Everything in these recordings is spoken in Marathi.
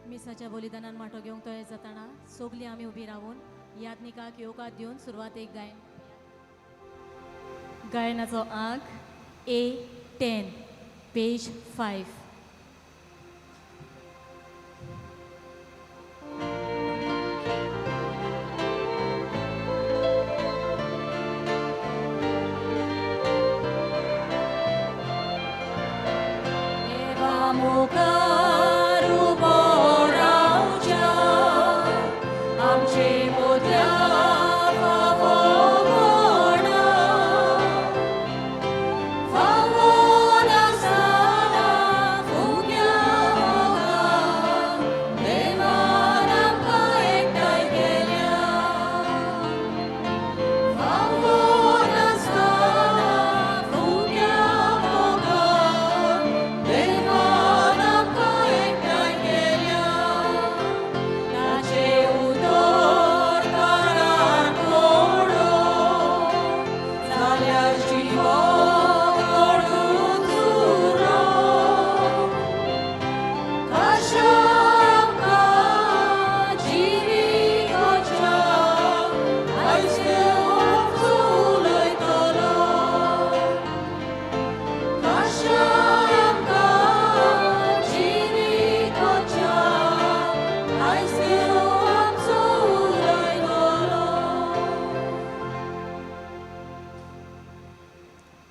मिसाच्या बलिदानान वांटो घेवंक तयार जाताना सगलीं आमी उबी रावून याज्ञिकाक येवकार दिवन सुरवात एक गायन गायनाचो अंक A10 पेज 5.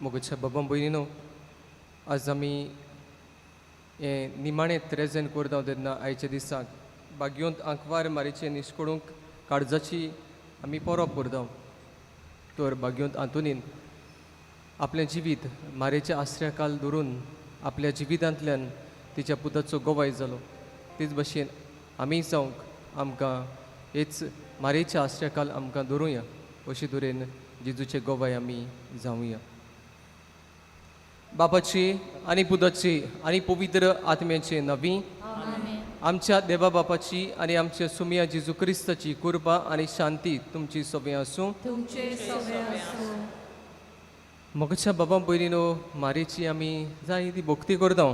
मोगच्या बाबा भयणीनो आज आमी हें निमाणें त्रेजेन करता तेन्ना आयच्या दिसाक बागयोंत आंकवार मारेचें निश्कोडूंक काळजाची आमी परब करता. तर बागयोंत आंतुनीन आपलें जिवीत मारेच्या आश्र्याखाल धरून आपल्या जिवितांतल्यान तिच्या पुताचो गोवाय जालो. तेच भशेन आमी जावंक आमकां हेच मारेच्या आश्र्याखाल आमकां धरुया अशे तरेन जेजूचे गोवाय आमी जावुया. बापाची आनी पुताची आनी पवित्र आत्म्याचे नवी आमच्या देवा बापाची आनी आमच्या सुमिया जेजू क्रिस्ताची कृपा आनी शांती तुमची सगळ्या आसूं. मोगच्या बाबा भयणीनो मारेची आमी जाय ती भक्ती करता.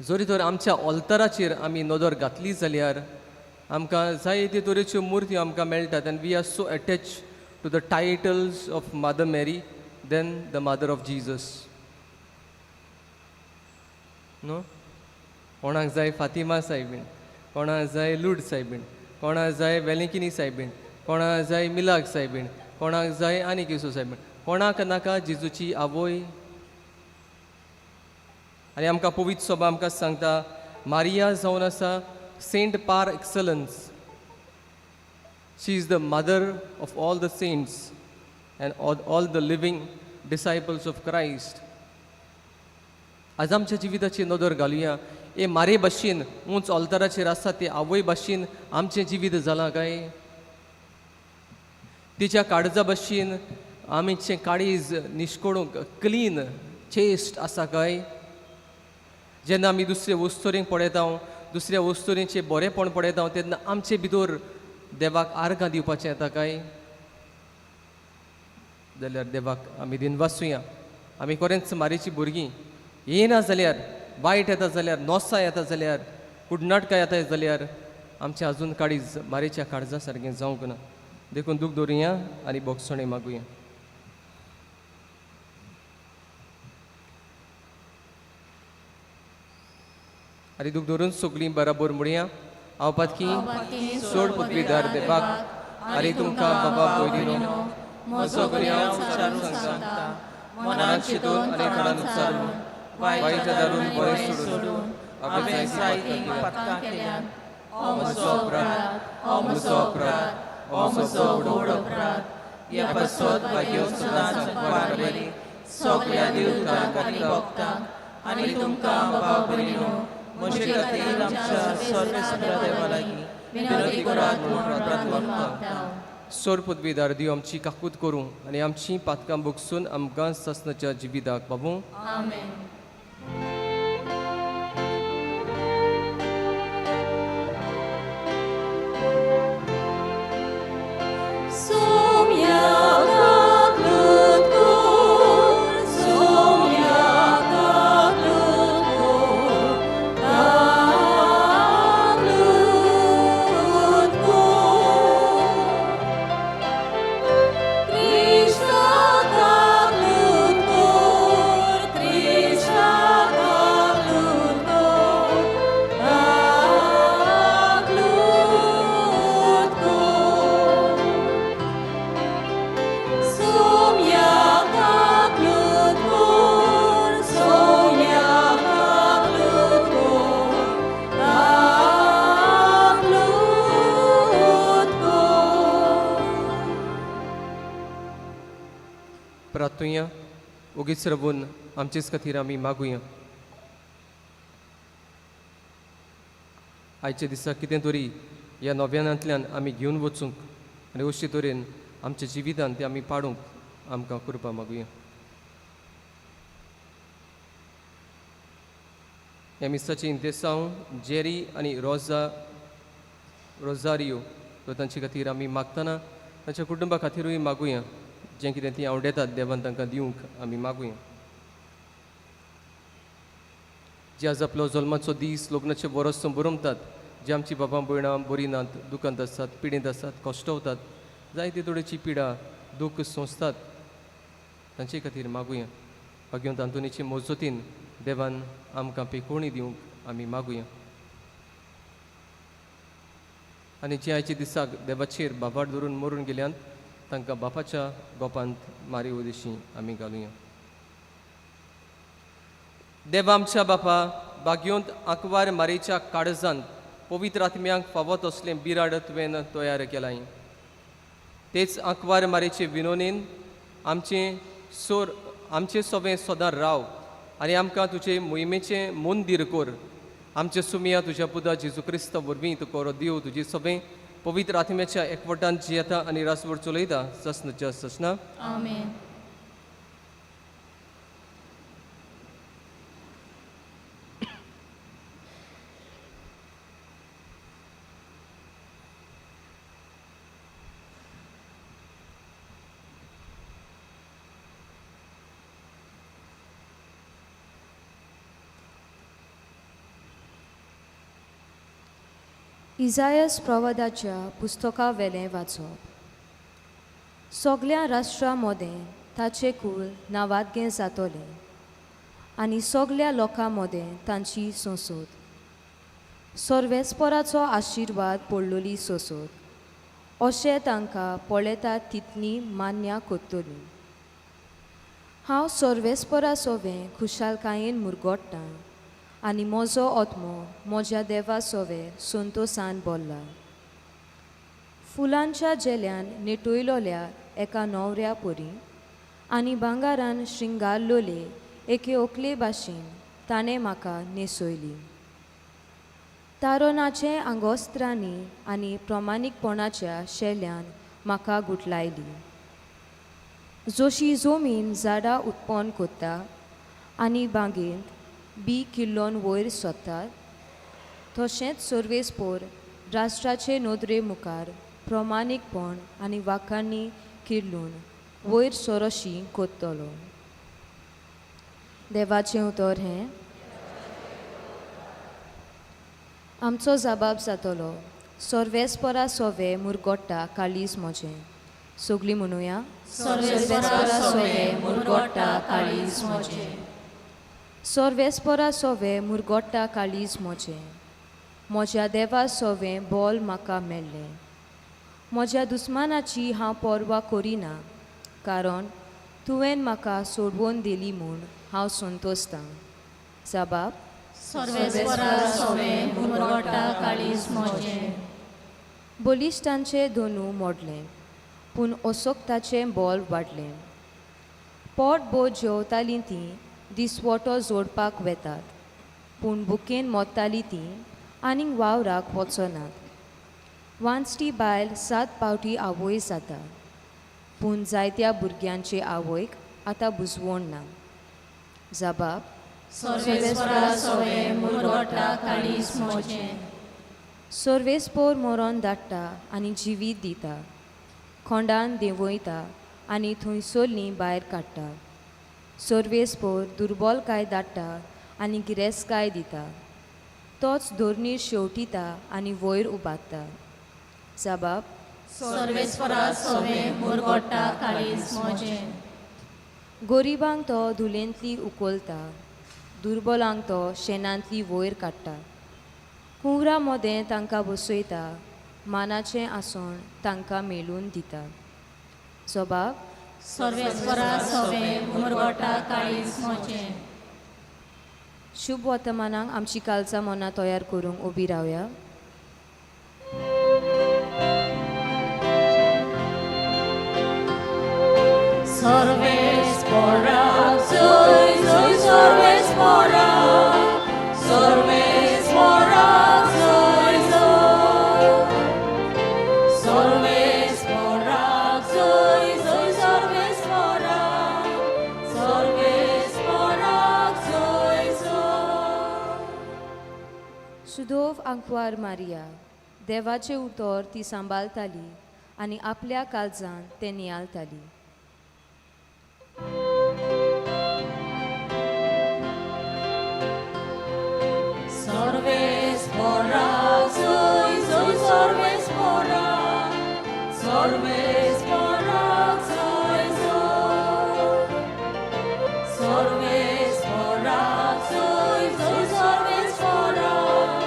जरी तर आमच्या ऑल्तराचेर आमी नदर घातली जाल्यार आमकां जायते तरेच्यो मुर्त्यो आमकां मेळटात आनी we are so attach to the titles of Mother Mary than the mother of Jesus. No कोणाक जाय फातिमा सायबीण, कोणाक जाय लूड सायबीण, कोणाक जाय वेलिकिनी सायबीण, कोणाक जाय मिलाक सायबीण, कोणाक जाय आनी केसो सायबीण, कोणाक नाका जेजूची आवय. आनी आमकां पवित्र सभा आमकां सांगता मारिया जावन आसा saint par excellence. She is the mother of all the saints and all the living disciples of Christ. आज आमच्या जिविताची नदर घालुया. हे मारे भाशेन उंच ऑल्तराचेर आसा ते आवय भाशेन आमचें जिवीत जालां काय? तिच्या काळजा भाशेन आमचें काळीज निश्कोडूंक क्लीन चेस्ट आसा काय? जेन्ना आमी दुसऱ्या वस्तुरींक पळयता, दुसऱ्या वस्तुरींचें बरेंपण पळयता तेन्ना आमचे भितर देवाक आर्गां दिवपाचें येता काय? जाल्यार देवाक आमी दिनवासुया. आमी खरेंच मारेची भुरगीं येना जाल्यार वायट येता जाल्यार नोसा येता जाल्यार कुडनाटकां येता जाल्यार आमचें आजून काळीज मारेच्या काळजा सारकें जावंक ना. देखून दूख दवरुया आनी बोगसणे मागुया. आनी दूख दवरून सगळीं बराबर म्हणुया. हांव पातकी सोड पदवीदार देवाक आनी तुमकां बाबा भयणीनो म्हजो गुन्यांव विचारून सांगता. मनान चिंतून आनी काळान विचारून वायट दारून बरें सोडून हांवें जायतीं पातकां केल्यात. हो म्हजो अपराध, हो म्हजो अपराध, हो म्हजो व्हड अपराध. ह्या पासत भाग्यो सदांच आंकवार बरी सगळ्या दिवकांक आनी भक्तांक आनी तुमकां बाबा भयणीनो म्हजे खातीर आमच्या सर्वेस्परा देवा लागीं विनंती करात म्हूण प्रार्थना मागता. सोर पदवीदार दिव आमची काकूत करूं आनी आमची पातकां भोगसून आमकां ससनाच्या जिविताक बाबू. आमेन. वाटुया उगीच रबून आमचेच खातीर आमी मागुया. आयच्या दिसा कितें तरी ह्या नव्यानांतल्यान आमी घेवन वचूंक आनी अशे तरेन आमच्या जिवितांत ते आमी पाडूंक आमकां कृपा मागुया. ह्या मिसाचे इंतेसांव जेरी आनी रोजारियो तो तांचे खातीर आमी मागतना तांच्या कुटुंबा खातीरूय मागुया. जें कितें ती आवडटात देवान तांकां दिवंक आमी मागुया. जे आज आपलो जल्माचो दीस लग्नाचे वर्स बरमतात, जे आमची बाबां भयणां बरीं नात, दुखांत आसात, पिडेंत आसात, कश्टवतात, जायते तरेची पिडा दूख सोंसतात, तांचे खातीर मागुया. भाग्यवंत आंतोनीचे मोजतीन देवान आमकां पेखोवणी दिवंक आमी मागुया. आनी जे आयच्या दिसाक देवाचेर बाबाड धरून मरून गेल्यांत तांकां बापाच्या गोपांत मारी उदेशी आमी घालुया. देवा आमच्या बापा, भाग्यवंत आंकवार मारेच्या काळजांत पवित्र आत्म्यांक फावत असलें बिराड तुवें तयार केलां. तेच आंकवार मारेचे विनोनेन आमचे सोबे सदां राव आनी आमकां तुजे मोहिमेचें मंदीर कर. आमचे सुमिया तुज्या पुता जेजू क्रिस्त वरवीं तुको दिव तुजी सोबे पवित्र आत्म्याच्या एकवटांत जियेता आनी रासभर चलयता ससनच्या ससना. आमेन. इजायास प्रवादाच्या पुस्तका वेलें वाचप. सगळ्या राष्ट्रां मदें ताचें कुल नावादगें जातोलें आनी सगळ्या लोकां मदें तांची सोंसोद. सर्वेस्पराचो आशिर्वाद पडलोली सोंसोद अशें तांकां पळयतात तितली मान्य कोत्तली. हांव सर्वेस्परा सोवें खुशालकायेन मुरगोडटां आनी म्हजो आत्मो म्हज्या देवा सोवे संतोसान बोल्ला. फुलांच्या जेल्यान नेटोयलोल्या एका न्हवऱ्या परी आनी भांगारान श्रिंगारलोले एके ओकले भाशेन ताणें म्हाका न्हेसयली. तारोनाचे आंगोस्त्रांनी आनी प्रमाणीकपणाच्या शेल्यान म्हाका गुटलायली. जशी जमीन झाडां उत्पन्न कोत्ता आनी बागेंत बी किल्लोन वयर सोदतात, तशेंच सर्वेस्पोर राष्ट्राचे नदरे मुखार प्रमाणीकपण आनी वाखाणी किल्लून वयर सोरोशी कोत्तलो. देवाचें उतर हें. आमचो जबाब जातलो, सर्वेस्परा सोवे मुरगोडटा काळीज म्हजें. सगळीं म्हणुया, सर्वेस्परा सोवे मुरगोडटा काळीज म्हजें. सर्वेस्परा सोवे मुरगोडटा काळीज म्हजें. म्हज्या देवा सोवें बोल म्हाका मेळ्ळें. म्हज्या दुस्मानाची हांव पर्वा करिना, कारण तुवें म्हाका सोडवून दिली म्हूण हांव संतोसतां. जबाब. सर्वेस्परा सोवे मुरगोडटा काळीज म्हजें. बलिश्टांचें दोनू मोडलें, पूण असोक्ताचें बोल वाडलें. पोट बोट जेवतालीं तीं दिसवटो जोडपाक वेतात, पूण बुकेन मोडटालीं तीं आनीक वावराक वचनात. वांचटी बायल 7 पावटी आवय जाता, पूण जायत्या भुरग्यांचे आवयक आतां बुजवण ना. जबाब. सर्वेस्परा सोवे मुरगोडटा काळीज म्हजें. सर्वेस्पोर मरण धाडटा आनी जिवीत दिता, खोंडान देंवयता आनी थंयसरलीं भायर काडटा. सर्वेस्पोर दुर्बलकाय धाडटा आनी गिरेस्तकाय दिता. तोच धोरणीर शेवटिता आनी वयर उबारता. जबाब. सर्वेस्परा सोवे मुरगोडटा काळीज म्हजें. गरिबांक तो धुलेंतली उखलता, दुर्बलांक तो शेणांतली वयर काडटा. कुंवरा मदें तांकां बसयता, मानाचें आसोण तांकां मेळून दिता. जबाब. सर्वेस्परा सोवे मुरगोडटा काळीज म्हजें. शुभ वर्तमानाक आमची कालचां मनां तयार करूंक उबी रावया. सर्वेस्परा porak, zoy, zoy, sorves porak, sorves porak, zoy, zoy. Sorves porak, zoy, zoy, sorves porak, sorves porak, zoy, zoy. सुदोव आंकवार मारिया देवाचे उतर ती सांबाळताली आनी आपल्या काळजांत ते नियाळताली. Sorves porak, zoy, zoy, sorves porak, sorves porak, zoy, zoy. Sorves porak, zoy, zoy, sorves porak,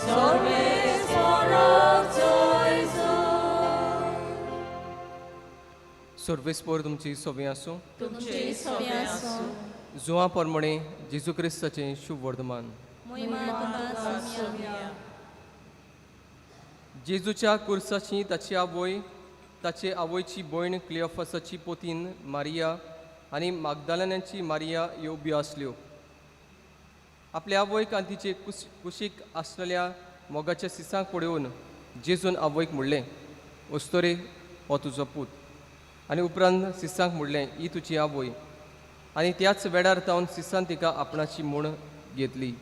sorves porak, zoy, zoy. सर्वेस्पोर तुमची सोबी आसूं. तुमचे सवे आसूं. जुवां पोरमणे जेजू क्रिस्ताचें शुभ वर्धमान. मोहिमा तुका सोम्या. जेजूच्या कुर्साची ताची आवय, ताचे आवयची भयण क्लियोफासाची पोतीन मारिया आनी मागदालेन्यांची मारिया ह्यो उब्यो आसल्यो. आपल्या आवयक आनी तिचे कुशीक आसलेल्या मोगाच्या सिसांक पळोवन जेजून आवयक म्हणलें, वस्तोरे हो तुजो पूत. आनी उपरांत सिसांक म्हणलें, ही तुजी आवय. आनी त्याच वेळार तावन सिसान तिका आपणाची म्हूण घेतली.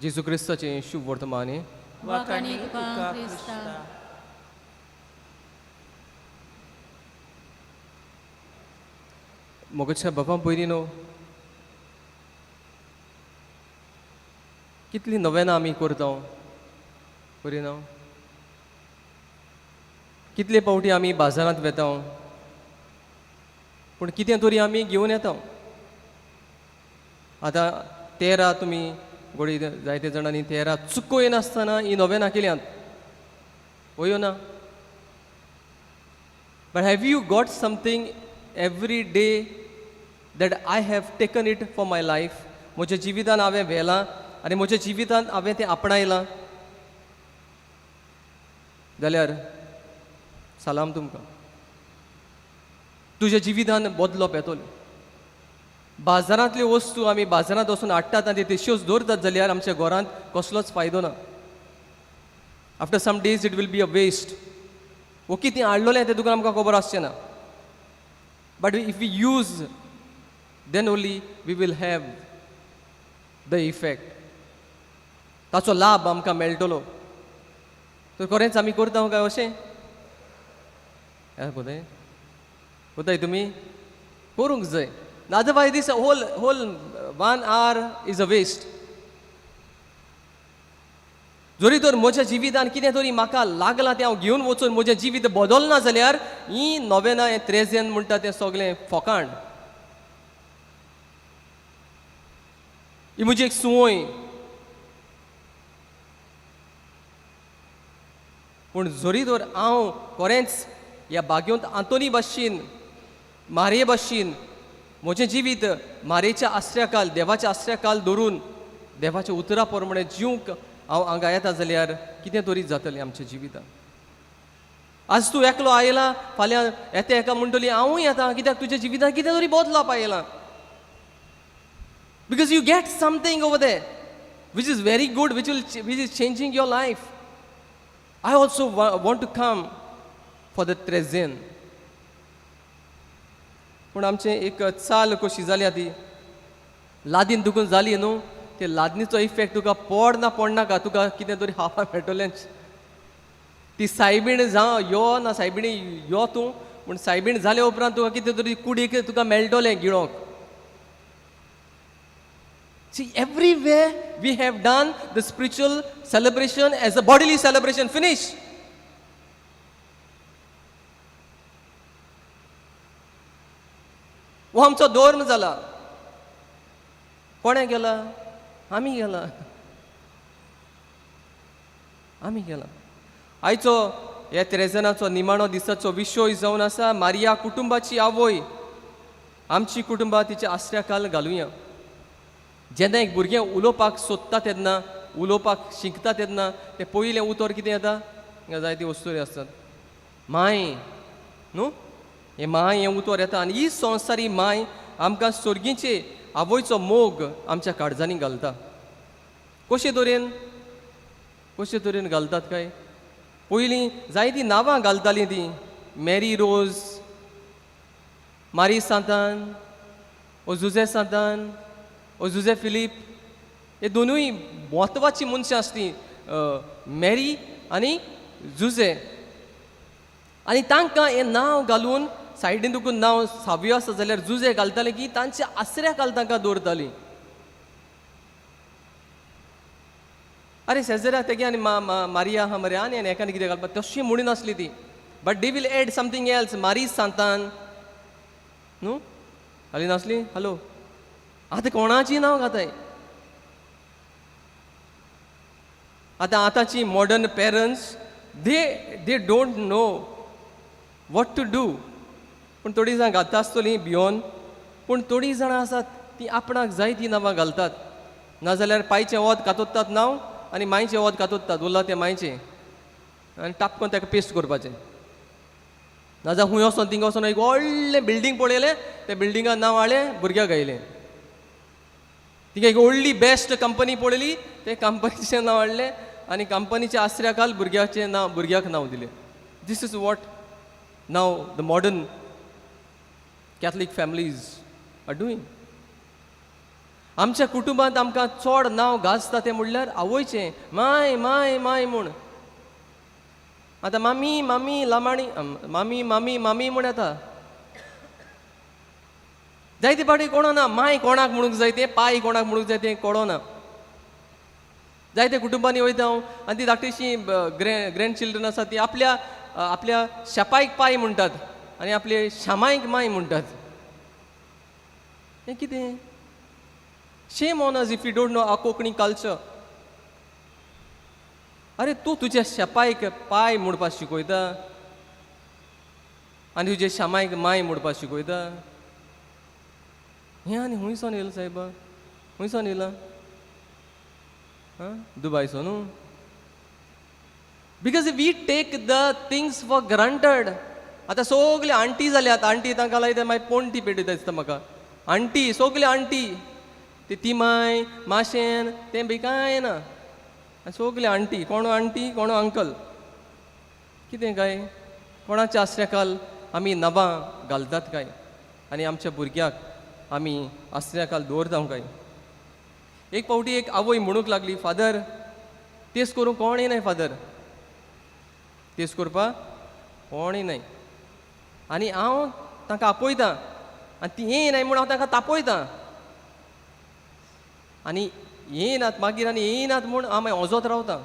जेजू क्रिस्ताचें शुभ वर्तमान. वाखाणी तुका क्रिस्ता. मोगाच्या बाबा पयलीं कितलीं नवेनां आमी करता बरी न्हू. कितले पावटी आमी बाजारांत वेता पूण कितें तरी आमी घेवन येता. आतां तेरा तुमी गोडी जायते जाणांनी तेरा चुकोय नासतना ही नवेनां केल्यांत वयो ना. But have you got something every day that I have taken it for my life. म्हज्या जिवितान हांवें व्हेलां आनी म्हज्या जिवितान हांवें तें आपणायलां जाल्यार सलाम तुमकां. तुज्या जिवितान बदलप येतलो. बाजारांतल्यो वस्तू आमी बाजारांत वचून हाडटात आनी तश्योच दवरतात जाल्यार आमच्या घरांत कसलोच फायदो ना. After some days it will be a waste. वो कितें हाडलोलें तें तुका आमकां खबर आसचें ना. But if we use then only we will have the effect. ताचो लाभ आमकां मेळटलो. तर खरेंच आमी करता काय अशें कोताय कोताय तुमी करूंक जाय. Otherwise this whole 1 hour is a waste. जरी तर म्हज्या जिवितान कितें तरी म्हाका लागलां तें हांव घेवन वचून म्हजें जिवीत बदलना जाल्यार ही नवेनां हें त्रेजेन म्हणटा तें सगळें फोकाण. ही म्हजी एक सुवय. पूण जरी तर हांव खरेंच ह्या बागेंत आंतोनी भाशेन मारये भाशेन म्हजें जिवीत मारेच्या आश्र्याखाल देवाच्या आश्र्याखाल धरून देवाच्या उतरा प्रमाणे जिवंक हांव हांगा येता जाल्यार कितें तरी जातलें आमच्या जिवितान. आज तूं एकलो आयला फाल्यां येता एका म्हणटली हांवूय येता. कित्याक तुज्या जिवितान कितें तरी बदलाप आयलां. Because you get something over there which is very good, which is changing your life. I also want to come for the trezen. पूण आमचें एक चाल कशी जाल्या ती लादीन दुखून जाली न्हू. ते लादनीचो इफेक्ट तुका पडना का तुका कितें तरी खावपाक मेळटलेंच. ती सायबीण जावं यो ना सायबिणी यो तूं पूण सायबीण जाल्या उपरांत तुका कितें तरी कुडीक तुका मेळटलें गिळोंक. See, everywhere we have done the spiritual celebration as a bodily celebration. Finish. वो आमचो धर्म जाला. कोणें गेला? आमी गेला. आमी गेला. आयचो ह्या त्रेजनाचो निमाणो दिसाचो विशय जावन आसा मारिया कुटुंबाची आवय. आमची कुटुंबां तिच्या आश्र्याखाल घालुया. जेन्ना एक भुरगें उलोवपाक सोदता तेन्ना उलोवपाक शिकता तेन्ना तें पयलें उतर कितें येता? हिंगा जायती वस्तू आसतात माय न्हू हे माय हें उतर येता आनी ही संवसारी माय आमकां सोर्गीचे आवयचो मोग आमच्या काळजांनी घालता कशे तरेन घालतात काय पयलीं जायतीं नांवां घालतालीं तीं मॅरी रोज मारी सांतान ओ जुझे सांतान ओ जुझे फिलीप हे दोनूय म्हत्वाची मनशां आसलीं मॅरी आनी जुझे आनी तांकां हें नांव घालून सायडीन दुखून नांव सावयो आसा जाल्यार जुझे घालताले की तांच्या आसऱ्या काल तांकां दवरतालीं अरे शेजाऱ्या तेगे आनी मारिया आहा मरे आनी एकानी कितें घालपाक तशी म्हणून आसली ती but they will add something else मारी सांतान न्हू घाली नासली हॅलो आतां कोणाची नांव घाताय आतांची modern parents they don't know what to do पूण थोडीं जाणां घालता आसतलीं भियोन पूण थोडीं जाणां आसात तीं आपणाक जाय तीं नांवां घालतात नाजाल्यार पायचें वत कातोत्तात नांव आनी मायचें वत कातोत्तात उरलां तें मायचें आनी टापकन ताका पेस्ट करपाचें नाजाल्यार खूंय वचोन थिंगा वचोन एक व्हडलें बिल्डींग पळयलें त्या बिल्डिंगान नांव हाडलें भुरग्याक घायलें तिका एक व्हडली बेस्ट कंपनी पळयली ते कंपनीचें नांव हाडलें आनी कंपनीच्या आसऱ्या काल भुरग्याक नांव दिलें this is what now the modern Catholic families are doing आमच्या कुटुंबांत आमकां चड नांव गाजता तें म्हणल्यार आवयचें माय माय माय म्हूण आतां मामी मामी लामाणी मामी मामी मामी म्हूण येता जायते फावटी कळना माय कोणाक म्हणूंक जाय तें पाय कोणाक म्हणूंक जाय तें कळना जायते कुटुंबांनी वयता हांव आनी ती धाकटीशीं ग्रँड चिल्ड्रन आसा ती आपल्या शेपायक पाय म्हणटात आनी आपले शामायक माय म्हणटात हें कितें shame on us if you don't know a Konkani culture अरे तूं तुज्या शेपायक पाय म्हणपाक शिकयता आनी तुजे शामायक माय म्हणपाक शिकयता हें आनी हुंयसान येयलां सायबा हुंयसान येयलां दुबयसून न्हू because we take the things for granted आतां सगळे आंटी जाल्यात आंटी तांकां लायता मागीर पोणटी पेटयता दिसता म्हाका आंटी सगळे आंटी ती माय माशेन तें बी कांय ना सगळे आंटी कोण अंकल कितें काय कोणाच्या आसऱ्याकाल आमी नबां घालतात काय आनी आमच्या भुरग्याक आमी आसऱ्याकाल दवरता काय एक फावटी एक आवय म्हणूंक लागली फादर तेच करूंक कोण येनाय फादर तेच करपाक कोण येनाय आनी हांव तांकां आपयतां आनी ती येनाय म्हूण हांव तांकां तापयतां आनी येयनात मागीर आनी येयनात म्हूण हांव मागीर ओजोत रावतां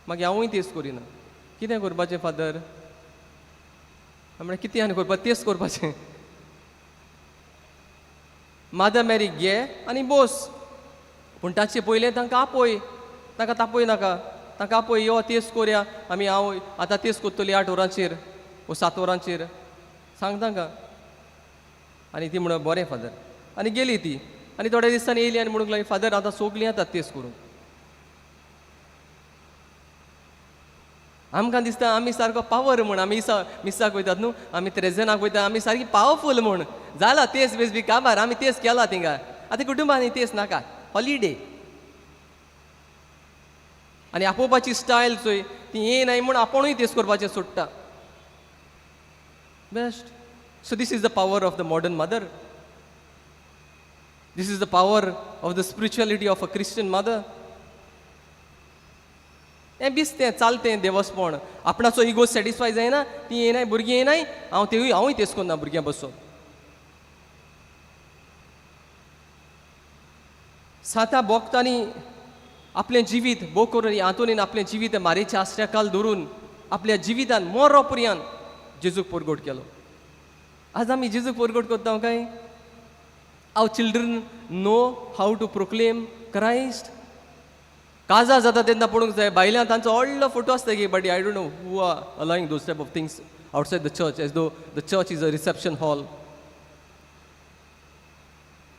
मागीर हांवूय तेच करिना कितें करपाचें फादर म्हळ्यार कितें आनी करपाचें तेच करपाचें मादर मॅरी घे आनी बोस पूण ताचे पयलें तांकां आपय तांकां तापय नाका तांकां आपय यो तेच करया आमी हांव आतां तेच करतली 8 वरांचेर वो 7 वरांचेर सांग तांकां आनी ती म्हणून बरें फादर आनी गेली ती आनी थोड्या दिसांनी येयली आनी म्हणूंक लागली फादर आतां सगलीं येतात तेच करूंक आमकां दिसता आमी सारको पावर म्हूण आमी मिसाक वयतात न्हू आमी त्रेजनाक वयता आमी सारकी पावरफूल म्हूण जाला तेच बेस बी काबार आमी तेच केला थिंगा आतां कुटुंबांनी तेच नाका हॉलिडे आनी आपोवपाची स्टायल चोय ती येनाय म्हूण आपुणूय तेच करपाचें सोडटा best so this is the power of the modern mother this is the power of the spirituality of a Christian mother हें बिस्तें चालतें देवस्पण आपणाचो इगो सॅटिस्फाय जायना ती येनाय भुरगीं येनाय हांवूय तेच करना भुरग्यां बसून साता भोगतांनी आपलें जिवीत भोग करून हातून आपलें जिवीत मारेच्या आसऱ्याकाल धरून आपल्या जिवितान मोरो पर्यंत जेजूक परगोट केलो आज आमी जेजूक परगोट करता काय our children know how to proclaim Christ काजा जाता तेन्ना पळोवंक जाय भायल्यान तांचो व्हडलो फोटो आसता गे but I don't know who are allowing those type of things outside the church as though the church is a reception hall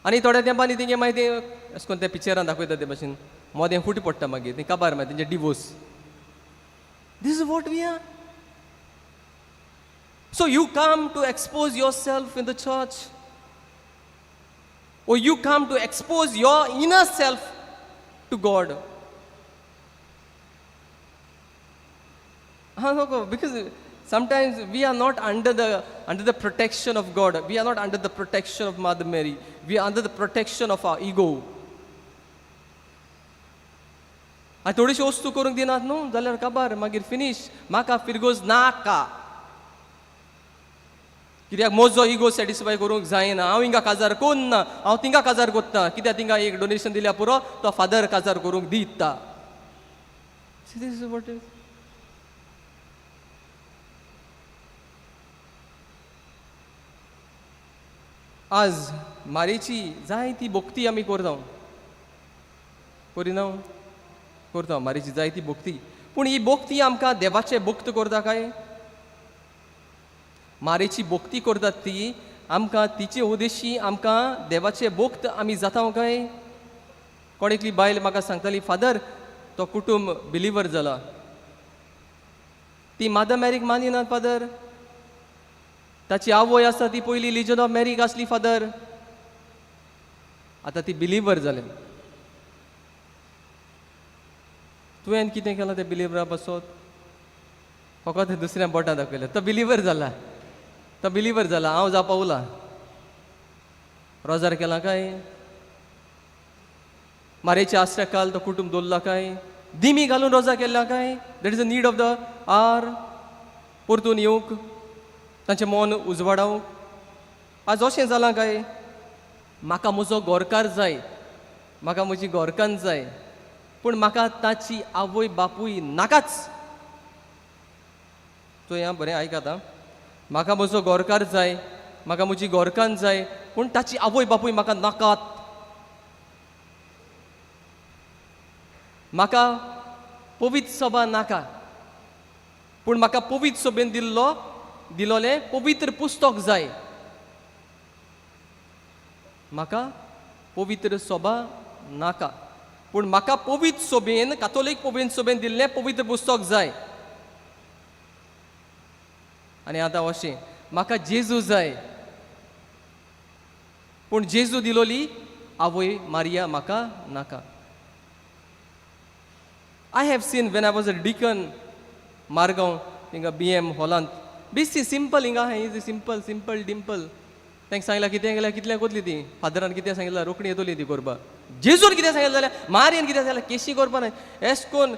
आनी थोड्या तेंपानी तेंगे मागीर ते अशें करून त्या पिक्चरान दाखयता ते भाशेन मोदें फुटी पडटा मागीर ती काबार मागीर तेंचे divorce This is what we are. So you come to expose yourself in the church, or you come to expose your inner self to God. Because sometimes we are not under the protection of God. We are not under the protection of Mother Mary. We are under the protection of our ego. आ थोडीशी वस्तू करूंक दिनात न्हू जाल्यार काबार मागीर फिनिश म्हाका फिरगोज नाका कित्याक म्हजो इगो सॅटिस्फाय करूंक जायना हांव हिंगा काजार कोन्ना हांव तिंगा काजार कोत्ता कित्याक तिंगा एक डोनेशन दिल्या पुरो तो फादर काजार करूंक दिता आज मारेची जायती भक्ती आमी करता करिना करता मारेची जायती भक्ती पूण ही भक्ती आमकां देवाचे भक्त करता काय मारेची भक्ती करतात ती आमकां तिचे उद्देशी आमकां देवाचे भक्त आमी जाता काय कोण एकली बायल म्हाका सांगताली फादर तो कुटुंब बिलिवर जाला ती मादर मॅरीक मानिनात फादर ताची आवय आसा ती पयली लिजन ऑफ मॅरीक आसली फादर आतां ती बिलिवर जाले तुवें कितें केलां त्या बिलिवरा पासत फकत दुसऱ्या बोटां दाखयलें तो बिलिवर जाला हांव जावपा उला रोजार केलां काय मारेचे आश्रयकाल तो कुटुंब दवरला काय दिमी घालून रोजा केल्या काय that is a need of the hour परतून येवंक तांचें मन उजवाडावंक आज अशें जालां काय म्हाका म्हजो गोरकार जाय म्हाका म्हजी गोरकान जाय पूण म्हाका ताची आवय बापूय नाकाच तो ह्या बरें आयकात म्हाका म्हजो गोरकार जाय म्हाका म्हजी गोरकान जाय पूण ताची आवय बापूय म्हाका नाकात म्हाका पवित्र सभा नाका पूण म्हाका पवित्र सभेन दिलोलें पवित्र पुस्तक जाय म्हाका पवित्र सभा नाका पूण म्हाका पवित्र सभेन कातोलीक पवित्र सभेन दिल्लें पवित्र पुस्तक जाय आनी आतां अशें म्हाका जेजू जाय पूण जेजू दिलोली आवय मारिया म्हाका नाका I have seen when I was a deacon Margaon हिंगा BM हॉलांत बेश्टी सिंपल हिंगा आहा सिंपल डिंपल तांकां सांगलां कितें केल्यार कितल्या कोतली ती फादरान कितें सांगितलां रोखडी येतली ती करपा जेजून कितें सांगितलें जाल्यार मारयेन कितें सांगलें केशी करपा न्हय एश कोन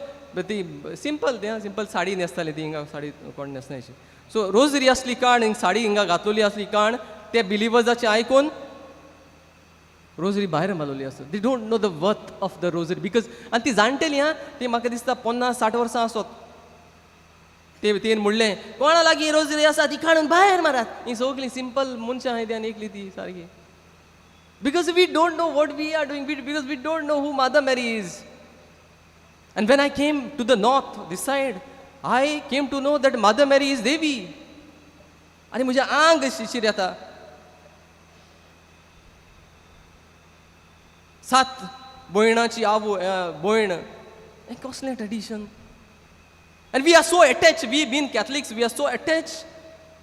ती सिंपल साडी न्हेसताली ती हिंगा साडी कोण न्हेसना अशी सो रोजरी आसली काण हिंगा साडी हिंगा घातलेली आसली काण ते बिलिवर्साचे आयकून रोजरी भायर मारलेली आसता दे don't know the worth of the rosary because आनी ती जाणटेली ती म्हाका दिसता 50-60 वर्सां आसत तेन म्हणलें कोणा लागीं रोजरी आसा ती काडून भायर मारात ही सगळीं सिंपल मनशां आहाय ती आनी एकली ती सारकी because we don't know what we are doing because we don't know who Mother Mary is and when I came to the north this side I came to know that Mother Mary is देवी आनी म्हजें आंग शिशीर येता 7 भयणाची भयण हें कसलें tradition And we are so attached, we being Catholics, we are so attached.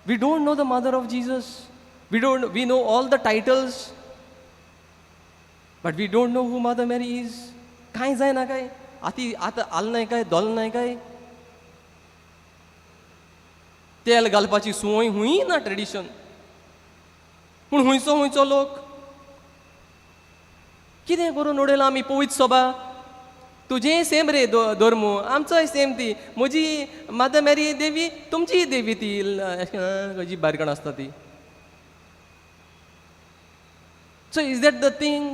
We don't know the mother of Jesus. We know all the titles. But we don't know who Mother Mary is. काय जाय ना काय आता आल नाही काय दोल नाही काय तेल घालपाची सोय हुई ना ट्रेडिशन पूण हुंयचो लोक कितें करून उडयलां आमी पवित्र सभा तुजें सेम रे धर्म आमचोय सेम ती म्हजी मदर मॅरी देवी तुमची देवी ती कशी बारकण आसता ती so is that the thing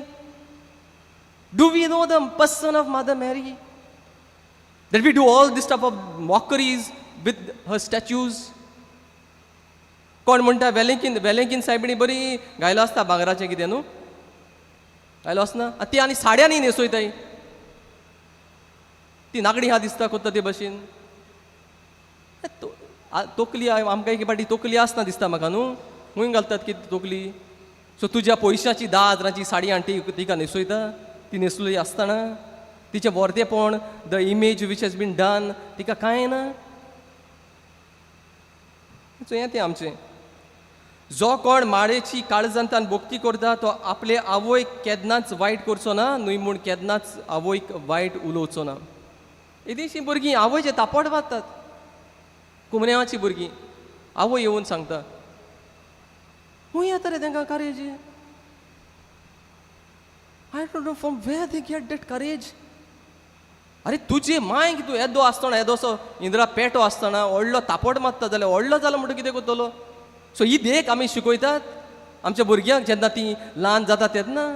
do we know the person of Mother Mary that we do all this type of mockeries with her statues कोण म्हणटा वेलेंकीन सायबिणी बरी घायलो आसता भांगराचें कितें न्हू घायलो आसना ती आनी साड्यांनी न्हेसयताय ती नागडी हा दिसता कोत्ता ते भशेन तोकली आमकां एक पाटी तोकली आसना दिसता म्हाका न्हू खूंय घालतात कितें तोकली सो तुज्या पयशाची 10,000ची साडी हाडून तिका न्हेसयता ती न्हेसलेली आसतना तिचें वर्तेपण the image which has been done तिका कांय ना चोया तें आमचें. जो कोण माळेची काळजांतान भोक्ती करता तो आपले आवयक केन्नाच वायट करचो ना, न्हय म्हूण केन्नाच आवयक वायट उलोवचो ना. इतलींशीं भुरगीं आवयचे तापोट वाजतात. कुमऱ्यावाची भुरगीं आवय येवन सांगता, खूंय येता रे तांकां courage. I don't know from where they get that courage. अरे तुजे मांयक तूं येदो आसतना येदोसो इंद्रा पेटो आसतना व्हडलो तापोट मारता जाल्यार व्हडलो जालो म्हणटा कितें करतलो. सो ही देख आमी शिकयतात आमच्या भुरग्यांक जेन्ना तीं ल्हान जाता तेन्ना.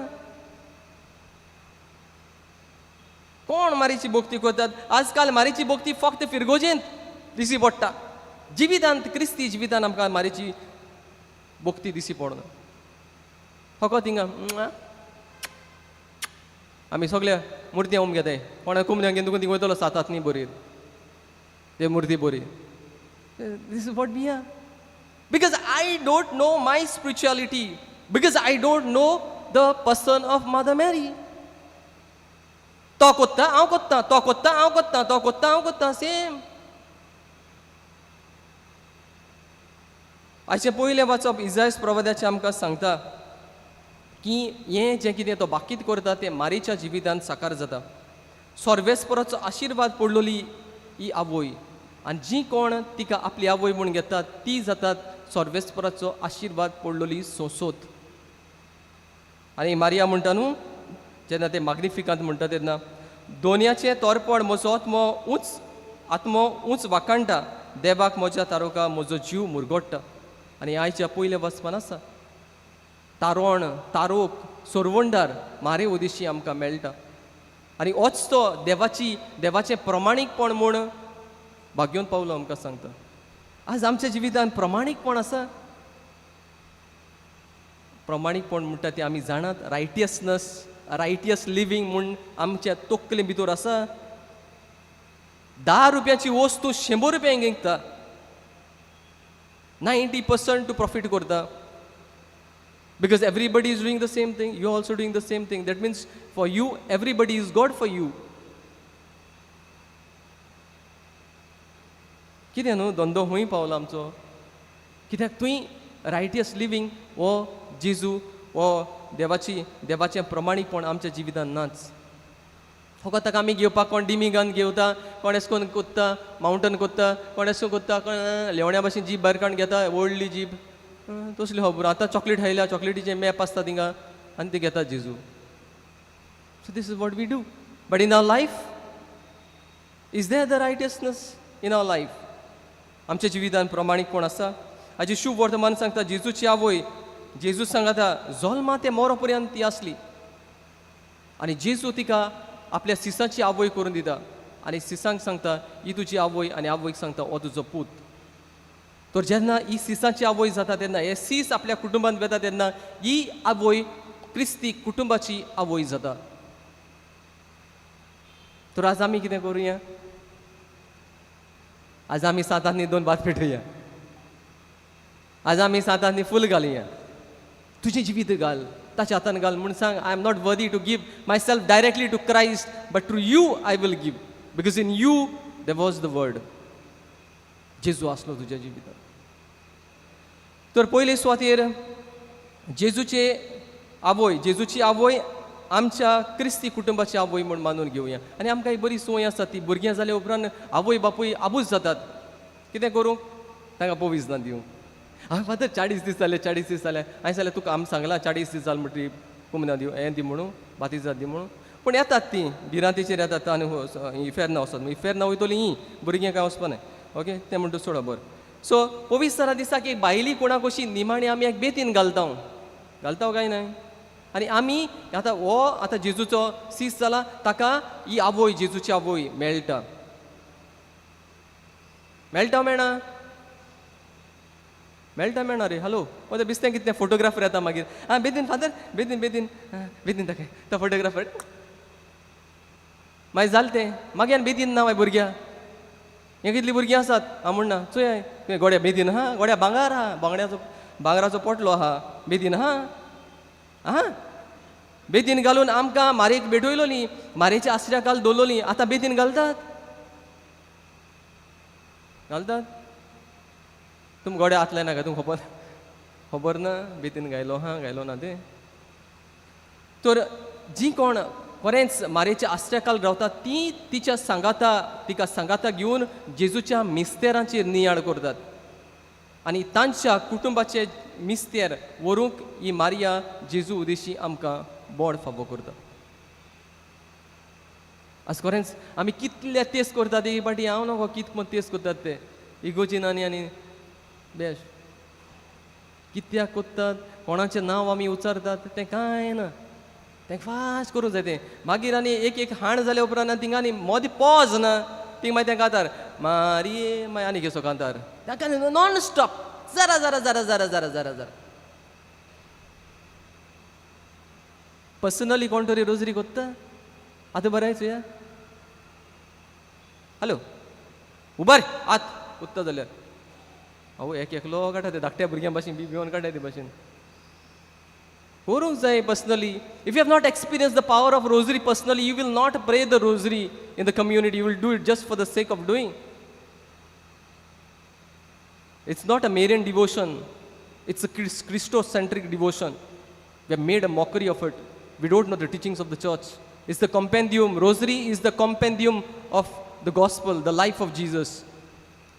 कोण मारीची भोक्ती करतात. आजकाल मारीची भोक्ती फक्त फिरगोजेंत दिसी पडटा. जिवितांत क्रिस्ती जिवितांत आमकां मारीची भोक्ती दिसी पडना. फकत थिंगा आमी सगळ्या मुर्त्या उम घेताय. कोणा कुमऱ्यांक घेवन तुका ती वयतलो सातात न्ही बरी ते मुर्ती बरी. This is what we are. Because I don't know my spirituality. Because I don't know the person of Mother Mary. तो कोत्ता हांव कोत्ता, तो कोत्ता हांव कोत्ता, तो कोत्ता हांव कोत्ता, सेम. अशें पयलें वाचप इजायस प्रवाद्याचें आमकां सांगता की हें जें कितें तो बाकीत करता तें मारीच्या जिवितांत साकार जाता. सर्वेस्पराचो आशिर्वाद पडलोली ही आवय. आनी जी कोण तिका आपली आवय म्हूण घेतात ती जातात सर्वेस्पराचो आशिर्वाद पडलोली सोंसोत. आनी मारिया म्हणटा न्हू जेन्ना ते माग्निफिकांत म्हणटा तेन्ना दोनयाचें तोरपड म्हजो आत्मो उंच वाकाणटा, देवाक म्हज्या तारोका म्हजो जीव मुरगोडटा. आनी आयच्या पयल्या वचपान आसा तारोण तारोक सोरवंडार मारे उदिशी आमकां मेळटा. आनी होच तो देवाचें प्रमाणीकपण म्हूण भाग्योन पावलो आमकां सांगता. आज आमच्या जिवितांत प्रमाणीकपण आसा. प्रमाणीकपण म्हणटा तें आमी जाणात. रायटियस लिवींग म्हूण आमच्या तोकले भितर आसा. 10 रुपयाची वस्तू 100 रुपयांक विकता. 90% टू प्रॉफीट करता. Because everybody is doing the same thing, you are also doing the same thing. That means for you, everybody is God for you. कितें न्हू धंदो हूंय पावलो आमचो. कित्याक थंय रायटियस लिवींग हो जेजू हो देवाचें प्रमाणीकपण आमच्या जिवितांत नाच. फकत ताका आमी घेवपाक कोण डिमिगान घेवता, कोण एश कोन्न कोत्ता माउंटन कोत्ता, कोण एश कोत्ता कोण लेवण्या भाशेन जीब भायर काडून घेता व्हडली जीब तसली खबर. आतां चॉकलेट खायल्या चॉकलेटीचें मॅप आसता थिंगा आनी ते घेता जेजू. So this is what we do. But in our life is there the righteousness in our life. आमच्या जिवितांत प्रमाणीकपण आसा. हाजी शुभ वर्तमान सांगता जेजूची आवय. जेजू सांगता जल्मा ते मोरो पर्यंत ती आसली आनी जेजू तिका आपल्या सिसाची आवय करून दिता. आनी सिसांक सांगता ही तुजी आवय आनी आवयक सांगता हो तुजो पूत. तर जेन्ना ही सिसाची आवय जाता तेन्ना हे सीस आपल्या कुटुंबांत येता तेन्ना ही आवय क्रिस्ती कुटुंबाची आवय जाता. तर आज आमी कितें करुया. आज आमी सातांनी 2 भात पेटुया. आज आमी सातांनी फूल घालुया. तुजें जिवीत घाल ताच्या हातान घाल म्हूण सांग I am not worthy to give myself directly to Christ but through you I will give. Because in you there was the word. जेजू आसलो तुज्या जिवितांत. तर पयले सुवातेर जेजूची आवय आमच्या क्रिस्ती कुटुंबाची आवय म्हूण मानून घेवया. आनी आमकां ही बरी संवय आसा ती भुरग्यां जाल्या उपरांत आवय बापूय आबूज जातात. कितें करूं तांकां पोवीस ना दिवं. हांव फादर 40 दीस जाले हांवें जाल्यार तुका आमी सांगलां 40 दीस जाले म्हणटी कुमना दिवं हें दी म्हणून बातिजात दी म्हणून. पूण येतात तीं भिरांतीचेर येतात आनी इफेरना वचत. इफेरना वयतलीं ही भुरगीं कांय वचपा न्हय. ओके तें म्हणटा सोडा बरें. सो पवित्र दिसाक एक बायली कोणाक अशी निमाणी आमी एक बेतीन घालता काय नाही. आनी आमी आतां जेजूचो सीस जाला ताका ही आवय जेजूची आवय मेळटा मेळना रे. हॅलो हो बिस्तें कितें फोटोग्राफर येता मागीर बेदीन फादर बेदीन दाखय तो फोटोग्राफर मागीर जालें तें मागीर बेदीन ना भुरग्यां. हे कितलीं भुरगीं आसात हांव म्हणना चोय गोड्या बेदीन हा गोड्या भांगर आहा भांगराचो पोटलो आहा बेदीन हा बेदीन घालून आमकां मारेक भेटयलोली मारेच्या आसऱ्या काल दवरलोली. आतां बेदीन घालतात तुम गोडे आतले नाका तुमकां खबर ना बेतीन गायलो ना ते तर जी कोण खरेंच मारेच्या आश्रयाखाल रावतात ती तिच्या तिका सांगाता घेवन जेजूच्या मिस्तेरांचेर नियाळ करतात आनी तांच्या कुटुंबाचे मिस्तेर व्हरूंक ही मारिया जेजू उदेशी आमकां बोड फाबो करता आज खरेंच आमी कितले तेस करतात एक पाटी हांव नको कितको तेस करतात ते इगोजिनांनी आनी बेश कित्याक कोत्तात कोणाचें नांव आमी उच्चारतात तें कांय ना तें फास्ट करूंक जाय तें मागीर आनी एक हाण जाल्या उपरांत थिंगा आनी मोदी पॉज ना थिंग मागीर तें कांतार मारये मागीर आनी कसो कांतार ताका नॉन स्टॉप जरा पर्सनली कोण तरी रोजरी कोत्ता आतां बरें चुया हॅलो उबार आत कोत्ता जाल्यार अहो एकलो काडटा ते धाकट्या भुरग्यां भाशेन भिवन काडटा ते भाशेन करूंक जाय personally if you have not experience the power of rosary personally you will not pray the rosary in the community you will do it just for the sake of doing it's not a Marian devotion it's a Christocentric devotion we have made a mockery of it we don't know the teachings of the church it's the compendium rosary is the compendium of the gospel the life of Jesus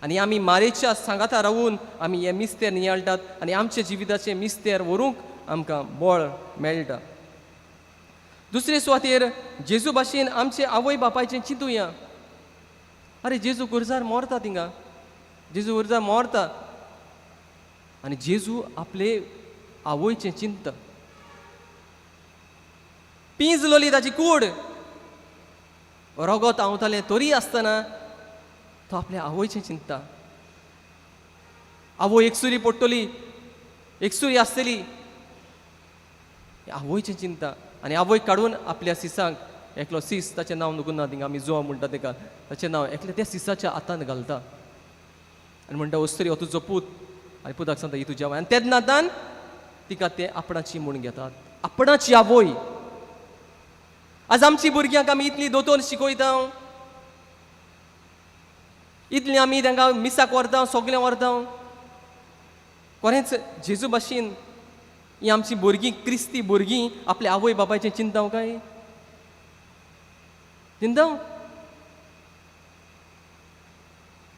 आनी आमी मारेच्या सांगाता रावून आमी हे मिस्तेर नियाळटात आनी आमच्या जिविताचे मिस्तेर व्हरूंक आमकां बळ मेळटा दुसरे सुवातेर जेजू भाशेन आमचे आवय बापायचें चिंतुया अरे जेजू गुरजार मोरता थिंगा जेजू गुरजार मोरता आनी जेजू आपले आवयचें चिंतता पिंजलोली ताची कूड रगत आवतालें तरी आसतना तो आपल्या आवयचें चिंतता आवय एकसुरी पडटली एकसुरी आसतली आवयचें चिंता आनी आवय काडून आपल्या सिसाक एकलो सीस ताचें नांव नुकून ना थिंगा आमी जो म्हणटा तेका ताचें नांव एकलें त्या सिसाच्या हातांत घालता आनी म्हणटा वस्तरी हो तुजो पूत आनी पुताक सांगता ही तुजी आवय आनी तेन्नातान तिका ते आपणाची म्हूण घेतात आपणाची आवय आज आमची भुरग्यांक आमी इतली दोतोर शिकयता इतली आमी तांकां मिसाक व्हरता सगळें व्हरता खरेंच जेजू भाशेन ही आमची भुरगीं क्रिस्ती भुरगीं आपल्या आवय बापायचें चिंता काय चिंता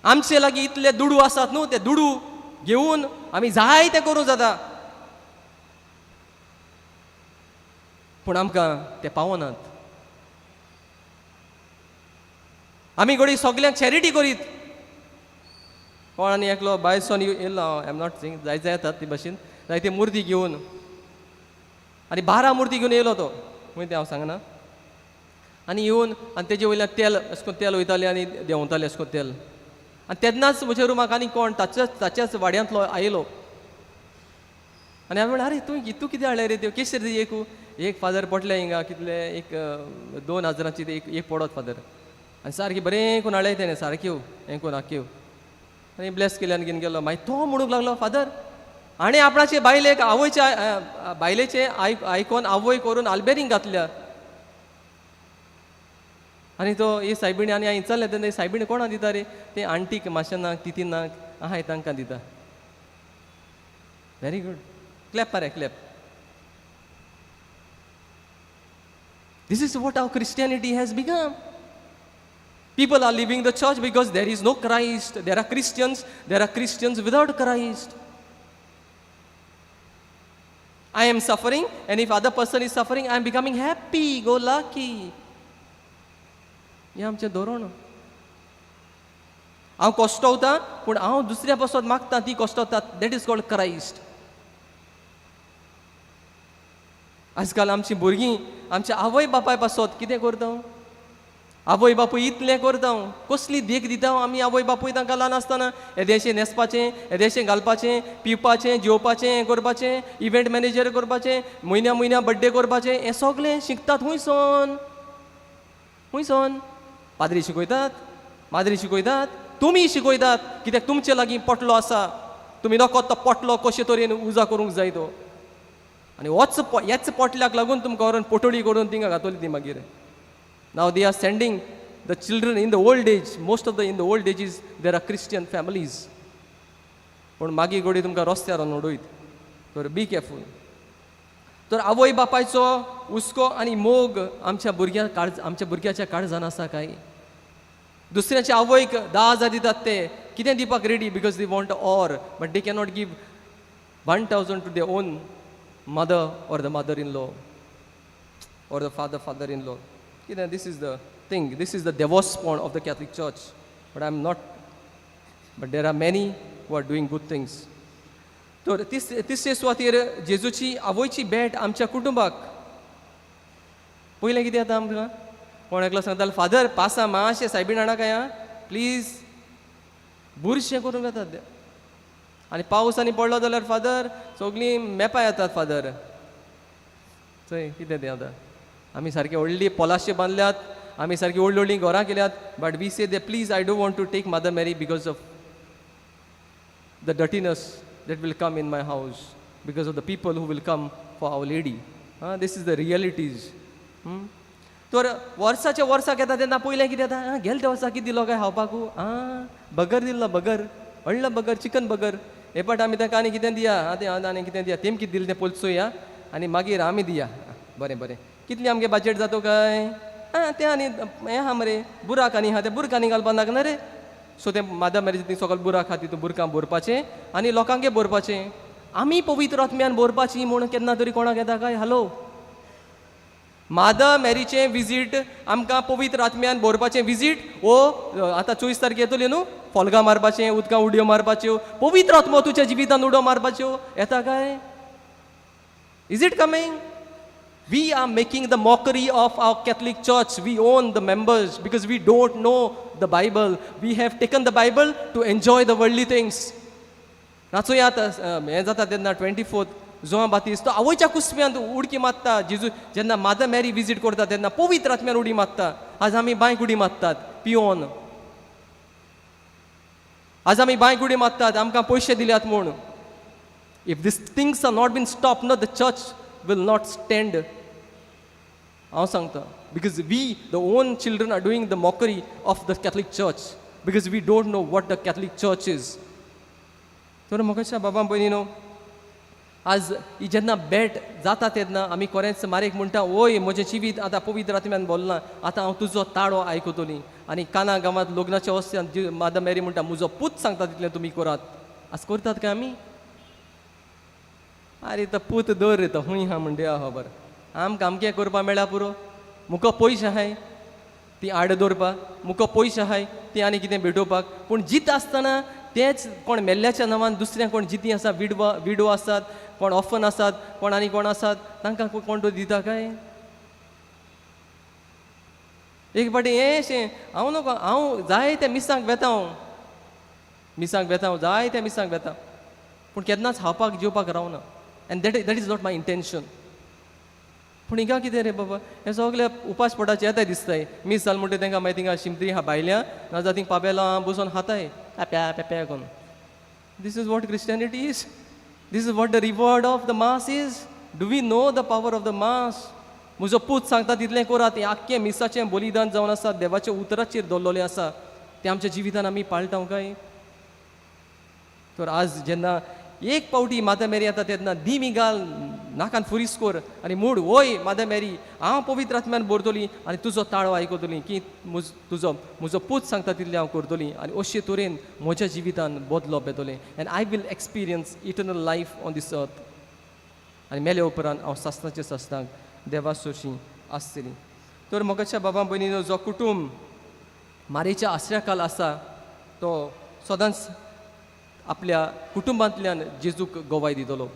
आमचे लागीं इतले दुडू आसात न्हू ते दुडू घेवन आमी जाय तें करूं जाता पूण आमकां ते पावनात आमी घडी सगळ्यांक चॅरिटी करीत कोण आनी एकलो भायरसून येयलो आय एम नॉट सेंग जाय येतात ती भाशेन जायते मुर्ती घेवन आनी 12 मुर्ती घेवन येयलो तो खंय तें हांव सांगना आनी येवन आनी तेजे वयल्यान तेल अशें करून तेल वयतालें आनी देंवतालें अशें करून तेल आनी तेन्नाच म्हज्या रुमाक आनी कोण ताच्याच वाड्यांतलो आयलो आनी हांवें म्हणलें अरे तूं कितें हाडलें रे त्यो केशेर एक फादर पडले हिंगा कितले एक 2000ची एक पडत फादर आनी सारकी बरें करून हाडलें तेणें सारक्यो हें करून आख्यो आनी ब्लेस केले आनी घेवन गेलो मागीर तो म्हणूंक लागलो फादर आनी आपणाचे बायलेक आवयच्या बायलेचे आयकोन आवय करून आल्बेरींक घातल्या आनी तो हे सायबिणी आनी हांवें विचारलें तेन्ना सायबिणी कोणा दिता रे ते आंटीक माशेनाक तितीनाक आहाय तांकां दिता व्हेरी गूड क्लॅप मारे clap this is what our Christianity has become People are leaving the church because there is no Christ. There are Christians without Christ. I am suffering, and if other person is suffering, I am becoming happy, go lucky. हे आमचें धोरण हांव कश्टवता पूण हांव दुसऱ्या पासत मागता ती कश्टवता दॅट इज कॉल्ड क्रायस्ट आजकाल आमची भुरगीं आमच्या आवय बापाय पासत कितें करता आवय बापूय इतलें करता कसली देख दिता आमी आवय बापूय तांकां ल्हान आसतना येदेशें न्हेसपाचें येदेशें घालपाचें पिवपाचें जेवपाचें हें करपाचें इव्हेंट मॅनेजर करपाचें म्हयन्या बड्डे करपाचें हें सगळें शिकतात हुंयसून पाद्री शिकयतात माद्री शिकयतात तुमी शिकयतात कित्याक तुमचे लागीं पोटलो आसा तुमी नकळत तो पोटलो कशे तरेन उजा करूंक जाय तो आनी ह्याच पोटल्याक लागून तुमकां व्हरून पोटोळी करून तिंगा घातली ती मागीर Now they are sending the children in the old age. Most of in the old ages, there are Christian families. पूण मागीर घोडी तुमकां रस्त्यार व्हरून उडयत. तर बी केअरफूल. तर आवय बापायचो हुस्को आनी मोग आमच्या भुरग्याच्या काळजान आसा काय? दुसऱ्याच्या आवयक 10,000 दितात ते कितें दिवपाक ready because they want or but they cannot give 1,000 to their own mother or the mother in law or the father-in-law. This is the thing. This is the divorce-porn of the Catholic Church. But I'm not. But there are many who are doing good things. तर तिसरे सुवातेर जेजूची आवयची भेट आमच्या कुटुंबाक. पयलें कितें जाता आमकां? कोण एकलो सांगतालो फादर पासा मातशें सायबीण हाडा काय आं प्लीज. बुरशें करूंक येतात. आनी पावस आनी पडलो जाल्यार फादर सगळीं मेपां येतात फादर. थंय कितें तें आतां? आमी सारके व्हडली पोलाशे बांदल्यात, आमी सारकी व्हडली घरां केल्यात, but we say they please I don't want to take Mother Mary because of the dirtiness that will come in my house because of the people who will come for Our Lady. This is the realities. तर वर्साच्या वर्साक येता तेन्ना पयलें कितें जाता? गेल त्या वर्सा कितें दिलो काय खावपाक? बगर दिल्लो, बगर व्हडलो बगर, चिकन बगर. हे पट आमी ताका आनी कितें दिया? आनी कितें दिया? तेम कितें दिलें तें पयलीं चोया आनी मागीर आमी दिया. बरें बरें. कितली आमगे बजेट जातो काय? तें आनी हें आहा मरे बुराक आनी आहा तें बुरकांनी घालपाक नाका रे. सो तें मादा मेरेज ती सगळें बुराक आहा तितून बुरकां भरपाचें आनी लोकांगे भरपाचें. आमी पवित्र आत्म्यान भरपाची म्हूण केन्ना तरी कोणाक येता काय? हॅलो. मादा मेरीचें विजीट आमकां पवित्र आत्म्यान भरपाचें विजीट वो आतां 24 तारखेक येतली न्हू फोलगां मारपाचें, उदकां उडयो मारपाच्यो, पवित्र आत्मो तुज्या जिवितान उडो मारपाच्यो येता काय? Is it coming? We are making the mockery of our Catholic Church. We own the members because we don't know the Bible. We have taken the Bible to enjoy the worldly things. Nacho यात हें जाता तेन्ना 24th जोआ बातीस तो आवयच्या कुस्प्यांत उडकी मारता. जेजू जेन्ना मादर मॅरी विजीट करता तेन्ना पवित्र आत्म्यान उडी मारता. आज आमी बांयक उडी मारतात पियोन. आज आमी बांयक उडी मारतात आमकां पयशे दिल्यात म्हूण. If these things are not been stopped, no, the church will not stand. हांव सांगता because we the own children are doing the mockery of the Catholic Church because we don't know what the Catholic Church is. तर मोगाच्या बाबा भयणीनो आज ही जेन्ना भेट जाता तेन्ना आमी खरेंच मारेक म्हणटा ओय म्हजें जिवीत आतां पवित्र आत्म्यान बोल्लां आतां हांव तुजो ताळो आयकतली. आनी काना गांवांत लग्नाच्या वस्त्यान मादा मेरी म्हणटा म्हजो पूत सांगता तितलें तुमी करात. आज करतात काय आमी? अरे तो पूत दर रे तो हूंय हा म्हणजे खबर आमकां आमकें करपा मेळ्ळा पुरो. मुको पयशे आहाय ती आड दवरपाक, मुको पयशे आहाय ती आनी कितें भेटोवपाक. पूण जीत आसतना तेच कोण मेल्ल्याच्या नांवान दुसऱ्या कोण जिती आसा विडो आसात, कोण ऑफन आसात, कोण आनी कोण आसात तांकां कोण तो दिता काय? एक फाटी हें हांव नको हांव जाय त्या मिसांक वेता हांव जाय त्या मिसांक वेता पूण केन्नाच खावपाक जेवपाक रावना. End that is not my intention. पूण हिंगा कितें रे बाबा हें सगळें उपास पोटाचें येताय दिसताय. मीस जाल म्हणटा तांकां मागीर थिंगा शिमतरी आहा भायल्या नाजाल्यार थिंग पाबेलां बसून खाताय पेप्या पेप्या करून. This is what Christianity is. This is what the reward of the mass is. Do we know the power of the mass? म्हजो पूत सांगता तितलें करात. हें आख्खें मिसाचें बलिदान जावन आसा देवाच्या उतराचेर दवरलेलें आसा तें आमच्या जिवितान आमी पाळटाव काय? तर आज जेन्ना एक पावटी मादा मेरी येता तेन्ना दिमी घाल नाकान फुरीस कोर आनी मूड वय मादा मेरी हांव पवित्र आत्म्यान भरतली आनी तुजो ताळो आयकतली की म्हजो पूत सांगता तितलें हांव करतली आनी अशे तरेन म्हज्या जिवितान बदलो येतलें. And I will experience eternal life on this earth. आनी मेले उपरांत हांव सासणाच्या सासणाक देवा सोशी आसतली. तर मोगाच्या बाबा भयणीनो जो कुटूंब मारेच्या आश्र्याखाल आसा तो सदांच आपल्या कुटुंबांतल्यान जेजूक गोवाय दितलो.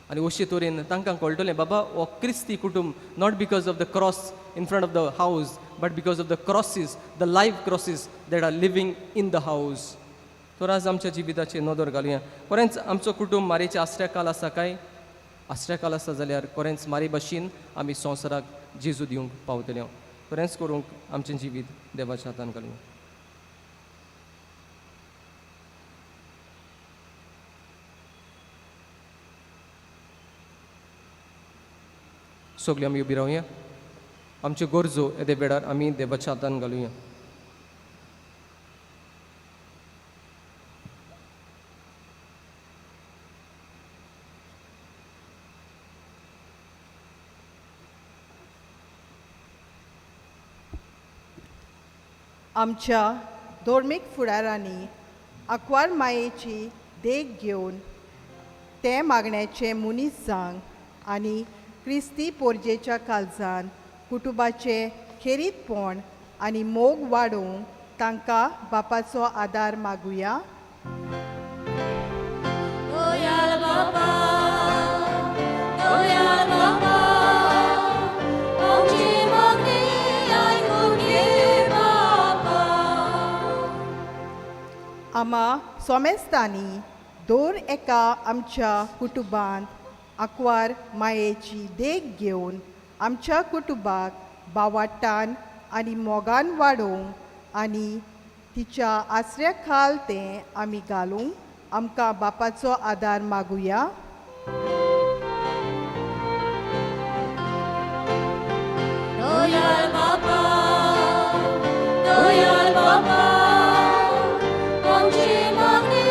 आनी अशे तरेन तांकां कळटलें बाबा हो क्रिस्ती कुटूंब not because of the cross in front of the house but because of the crosses the life crosses that are living in the house. तर आज आमच्या जिविताचेर नदर घालुया. खरेंच आमचो कुटूंब मारेच्या आश्र्याखाल आसा काय? आश्र्याखाल आसा जाल्यार खरेंच मारे भाशेन आमी संवसाराक जेजू दिवंक पावतले. खरेंच करूंक आमचें जिवीत देवाच्या हातान घालुया. सगळीं आमी उबी रावया. आमच्यो गरजो येदे वेळार आमी देवाच्या हातान घालुया. आमच्या धोर्मीक फुडारांनी आंकवार मायेची देख घेवन ते मागण्याचे मनीस जांक आनी क्रिस्ती पोरजेच्या काळजान कुटुंबाचे खेरीतपण आनी मोग वाडोवंक तांकां बापाचो आदार मागुया. दोयाल बापा, दोयाल बापा, आमची मागणी आयकून घे बापा. आम्हा सोमेस्तांनी दर एका आमच्या कुटुंबांत आंकवार मायेची देख घेवन आमच्या कुटुंबाक बावाटान आनी मोगान वाडोवंक आनी तिच्या आसऱ्या खाल तें आमी घालूंक आमकां बापाचो आदार मागुया. दोयाल बापा, दोयाल बापा, आमची मागणी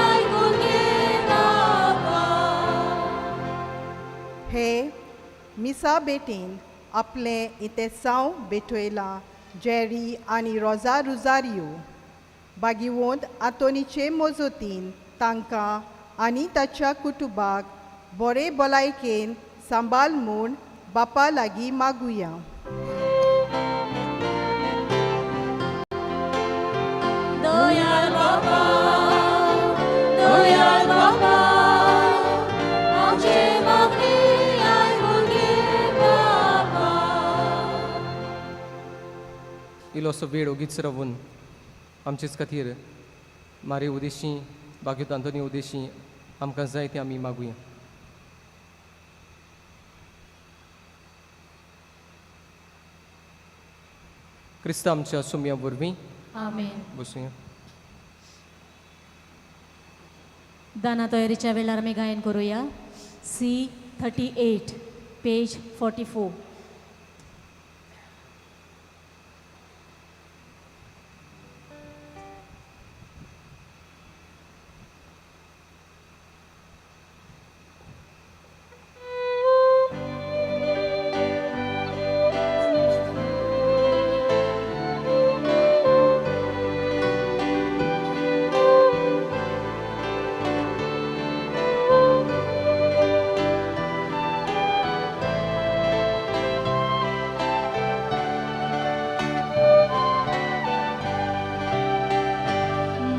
आयकून घे बापा. हे मिसा बेटीन आपलें इतेसांव बेटयलां जेरी आनी रोजा रुजारियो बागिवंत आंतोनीचे मोजोतीन तांकां आनी ताच्या कुटुंबाक बरे भलायकेन सांबाळ म्हूण बापा लागीं मागुया. दोयाल बापा, दोयाल बापा, आमची मागणी आयकून घे बापा. इलोसो वेळ ओगीच रावून आमचेच खातीर मारे उदेशी बागेत आंतोनी उदेशी आमकां जाय तें आमी मागुया. क्रिस्त आमच्या सुमया वरवीं आमेन. बसूया. दाना तयारीच्या वेळार आमी गायन करूया. C38 page 44.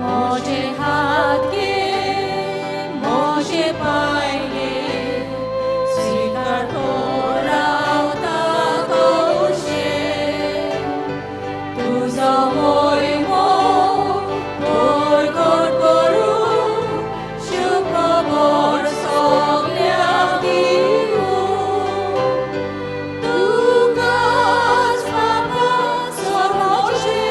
मोजे हात घे, मोजे पाय घे, स्वीकार रावता कौशे. तुझो मोहिमो परगट करूं, शुभबर सगळ्याक दिवूं. तुकाच बापा सर्वोचे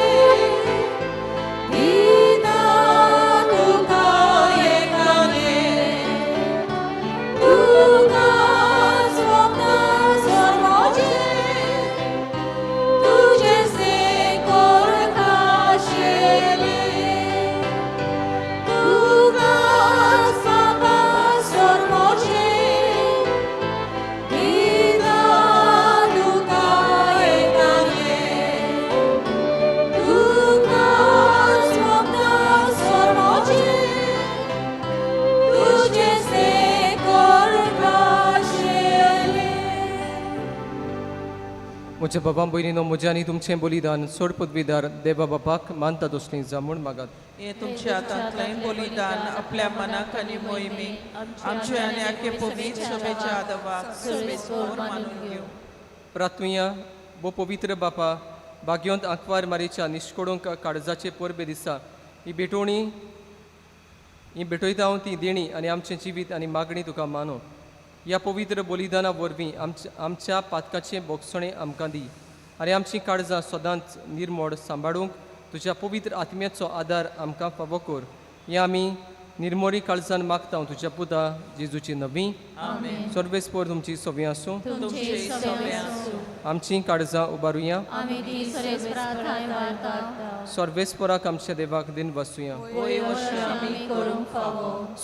म्हज्या बाबा भयणीनो म्हजें आनी तुमचें बलिदान सोड पदवीदार देवा बापाक मानता तसलीं जा म्हूण मागात. हे तुमच्या हातांतलें बलिदान आपल्या मनाक आनी मोहिमेक आमचे आनी आख्खे पवित्र सभेच्या आदवाक सर्वेस्वर मानून घेवं. प्रार्थुया बो पवित्र बापा भाग्यवंत आंकवार मारेच्या निश्कोडोंक काळजाचे परबे दिसा ही भेटयता हांव ती देणी आनी आमचें जिवीत आनी मागणी तुका मानो. ह्या पवित्र बलिदाना वरवीं आमच्या पातकाचें बोगसणें आमकां दी आनी आमचीं काळजां सदांच निर्मोळ सांबाळूंक तुज्या पवित्र आत्म्याचो आदार आमकां फावो कर. हें आमी निर्मोळी काळजान मागता तुज्या पुता जेजूची नवी. सर्वेस्पर तुमची सव्या आसूं. आमचीं काळजां उबारुया. सर्वेस्पराक आमच्या देवाक दिन वसूया.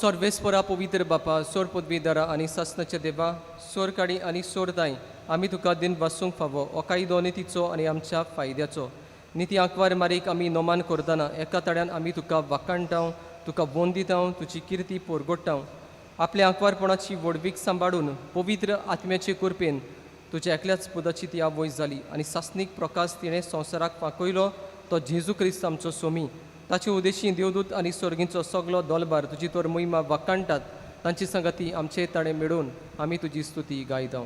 सर्वेस्परा पवित्र बापा सोर पदवीदारा आनी सासणाच्या देवा सोर काडी आनी सोर दाय आमी तुका दिन वसूंक फावो ओकाय दोनी तिचो आनी आमच्या फायद्याचो. निती आंकवार मारीक आमी नोमान करतना एका तड्यान आमी तुका वाकाणटाव तुका वंदितांव तुजी किर्ती पोरगोडटाव आपल्या आंकवारपणाची वडवीक सांबाळून पवित्र आत्म्याचे कृपेन तुज्या एकल्याच पुदाची ती आवय जाली आनी सासनीक प्रकाश तिणें संवसाराक फांकयलो तो जेजू क्रिस्त आमचो सोमी ताचे उदेशी देवदूत आनी स्वर्गींचो सगलो दोलबार तुजी तोर मोहिमा वाकाणटात तांची संगती आमचे ताणे मेळून आमी तुजी स्तुती गायतांव.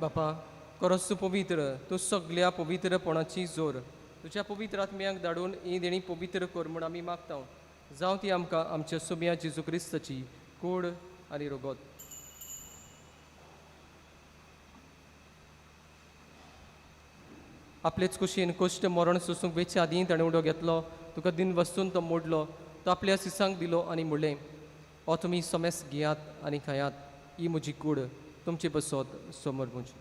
बापा खरोच तूं पवित्र तूं सगळ्या पवित्रपणाची जोर तुज्या पवित्र आत्म्याक धाडून ही देणी पवित्र कर म्हूण आमी मागता जावं ती आमकां आमच्या सोम्या जेजू क्रिस्ताची कूड आनी रोगोत. आपलेच कुशीन कश्ट मरण सोसूंक वेचे आदीं ताणें उडो घेतलो तुका दिन वस्तून तो मोडलो तो आपल्या सिसांक दिलो आनी म्हणलें हो तुमी सोमेस घेयात आनी खायात ही म्हजी कूड तुमची बसत समोर मुजी.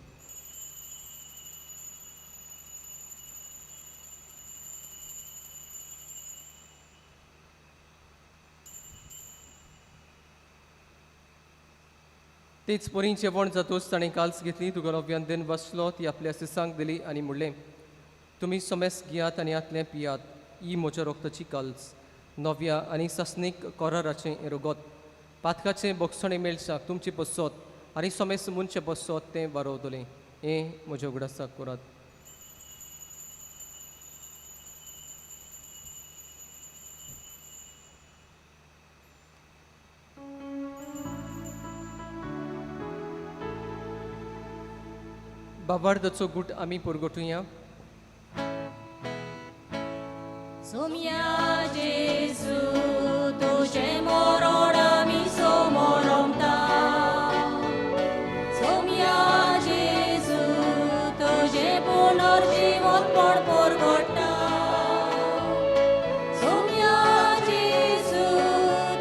तेच परी जेवण जातोच ताणें काल्स घेतली तुका नव्यान दिन बसलो ती आपल्या सिसांक दिली आनी म्हणलें तुमी सोमेस घेयात आनी आतलें पियात ही म्हज्या रोगताची काल्स नव्या आनी सासनीक कोराराचें रोगोत पातकाचें बोगसणें मेळशाक तुमची बसत आनी सोमेस मुनचें बसत तें वारोवतलें हें म्हज्या उगडासाक करात. बाबार्दाचो गूट आमी पुरगोटुया. सोम्या जेजू तुझे मोरोड आमी सोमोरोमता सोम्या जेजू तुझे पुनर्जीवनपण पोरगोडटा सोम्या जेजू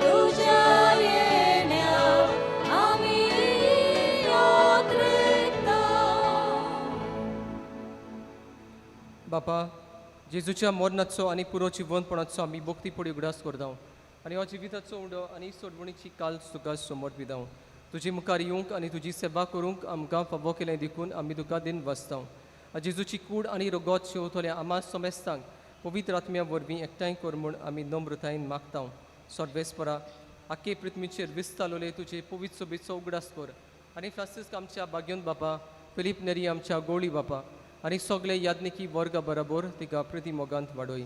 तुझ्या येण्या आमी ओत्रेकता. बापा जेजूच्या मरणाचो आनी पुरो जिवनपणाचो आमी भक्ती पडी उगडास करता आनी हो जिविताचो उंडो आनी सोडवणीची काल तुका समोर दिता तुजी मुखार येवंक आनी तुजी सेवा करूंक आमकां फावो केलें देखून आमी तुका दिन वाचता जेजूची कूड आनी रोगोत शेवतल्या आमा सोमेस्तांक पवित्र आत्म्या वरवीं एकठांय कर म्हूण आमी नम्रतायेन मागता. सर्वेस्परा आख्खे पृथ्वीचेर विस्तालोले तुजे पवित्र सोबेचो उगडास कर आनी फ्रांसिस्क आमच्या बाग्योन बापा फिलीप नेरी आमच्या गोळी बापा आनी सगळे याज्ञिकी वर्गा बरोबर तिका प्रती मोगांत वाडोय.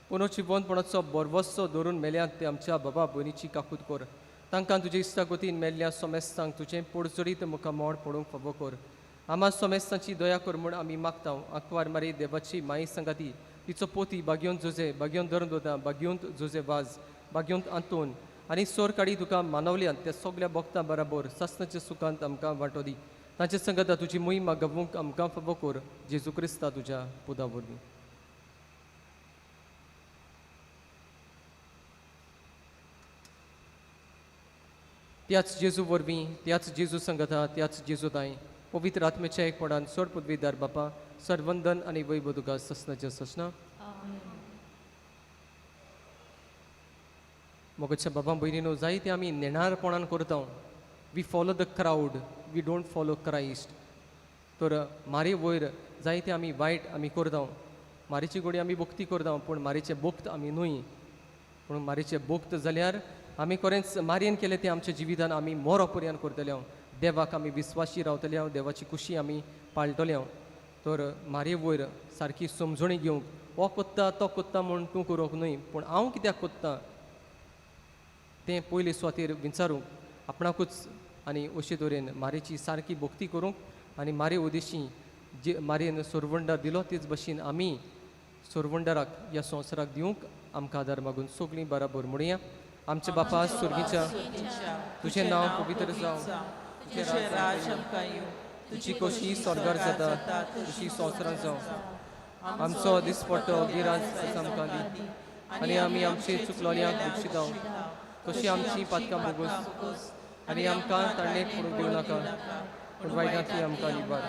पुनर्जीवनपणाचो बरवस्सो धरून मेल्यांत ते आमच्या बाबा भयणीची काकूत कर तांकां तुजे इश्टागोतीन मेल्ल्या सोमेस्तांक तुजें पोडजडीत मुखार मोड पडूंक फावो कर. आमा सोमेस्तांची दया कर म्हूण आमी मागता. आंकवार मारी देवाची माई संगाती तिचो पोती बाग्योंत जोजे बाग्योंत धर्मदोता बाग्योंत जोजे वाज बाग्योंत आंतोन आनी सोर काडी तुका मानवल्यांत त्या सगळ्या भक्तां बरोबर सासणाच्या सुखांत आमकां वांटो दी. तांचे संगत तुजी मोहीम गवूंक आमकां फावो कर जेजू क्रिस्ता तुज्या पुदा वरवीं. त्याच जेजू वरवीं त्याच जेजू संगता त्याच जेजू ताई पवित्र आत्म्याच्या एकपणान सोड पदवीदार बापा सर्वंदन आनी वैभव तुका ससनाच्या ससना. मोगच्या बाबा भयणीनो जायते आमी नेणारपणान करता we follow the crowd, we don't follow Christ. तर मारे वयर जायते आमी वायट आमी करता, मारेची गोडी आमी भक्ती करता, पूण मारेचे भक्त आमी न्हय. पूण मारेचे भक्त जाल्यार आमी खरेंच मारयेन केले ते आमच्या जिवितान आमी मोरो पर्यंत करतले. देवाक आमी विस्वासी रावतले, देवाची खुशी आमी पाळटले. तर मारे वयर सारकी समजणी घेवंक हो कोत्ता तो कोत्ता म्हूण तूं करूंक न्हय, पूण हांव कित्याक कोत्ता तें पयलीं स्वातीर विचारूंक आपणाकूच आनी अशे तरेन मारेची सारकी भक्ती करूंक आनी मारे उद्देशी जे मारेन सोरवंडार दिलो तेच भशेन आमी सोरवंडाराक ह्या संवसाराक दिवंक आमकां आदार मागून सगळीं बराबर म्हणुया. आमचे बापा सुर्गीच्या, तुजें नांव पवित्र जावं, तुझे राज आमकां येवं, तुजी कशी स्वर्गार जाता तशी संवसारांत जावं. आमचो दिसपट्टो गिराज आमकां दी, आनी आमी आमचे चुकलोल्यांक बक्षितांव, तशी आमची पातकां बोगोस, आनी आमकां तारणेक पडूंक दिवं नाका, पूण वायटांतली आमकां निबार.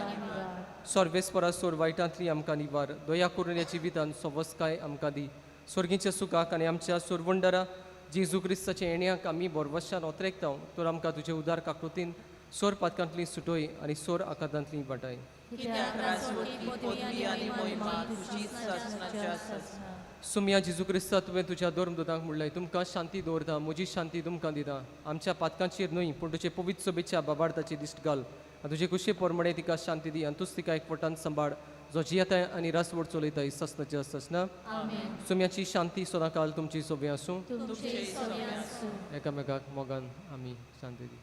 सर्वेस्परा सोर वायटांतली आमकां निबार. दया करून ह्या जिवितान सवस्काय आमकां दी. स्वर्गीच्या सुखाक आनी आमच्या सोरवंडारा जेजू क्रिस्ताच्या येण्याक आमी बोरवशान ओतरेकता. तर आमकां तुजे उदार काकुतीन सोर पातकांतली सुटोय आनी सोर आकांतांतली वाटाय. कित्याक राजवटी, पदवी आनी महिमा तुजीच सासणाच्या आसात. सुमया जेजू क्रिस्ता तुवें तुज्या धर्मदूतांक म्हणलें, तुमकां शांती दवरता, म्हजी शांती तुमकां दिता. आमच्या पातकांचेर न्हय, पूण तुजे पवित्र सोबेच्या बाबार्थाची दिश्ट घाल. आनी तुजे कुशे पोरमणे तिका शांती दी, आनी तूंच तिका एकवटान सांबाळ, जो जियेताय आनी रासवड चलयताय ससनाच्या ससना. सुमयाची शांती सदांकाल तुमची सोबे आसूं. एकामेकाक मोगान आमी शांती दी.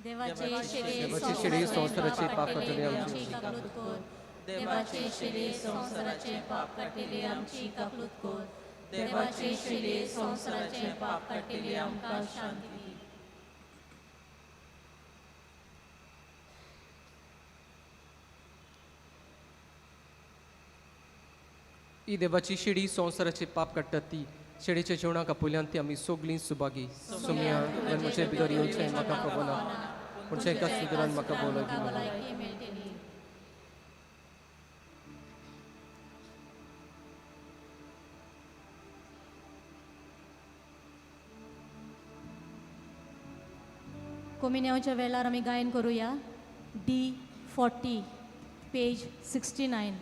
देवाचे देवाचे शिडी संवसाराचे पाप काडटले आमची. देवाचे शिडे संसाराचे पाप काडटले आमची काकूत कोर. देवाचे शिडे संसाराचे पाप काडटले आमकां शांती दी. ही देवाची शिडी संवसाराचे पाप काडटात ती शेडीच्या जेवणाक आपयल्यान ती आमी सगळीं सुभागी. सुमया म्हजे भितर येवचें म्हाका खबर ना, पूण एकाच सुदारान म्हाका भोवलागी मेळ्ळी. कोमिन्याच्या वेळार आमी गायन करुया D40 पेज 69.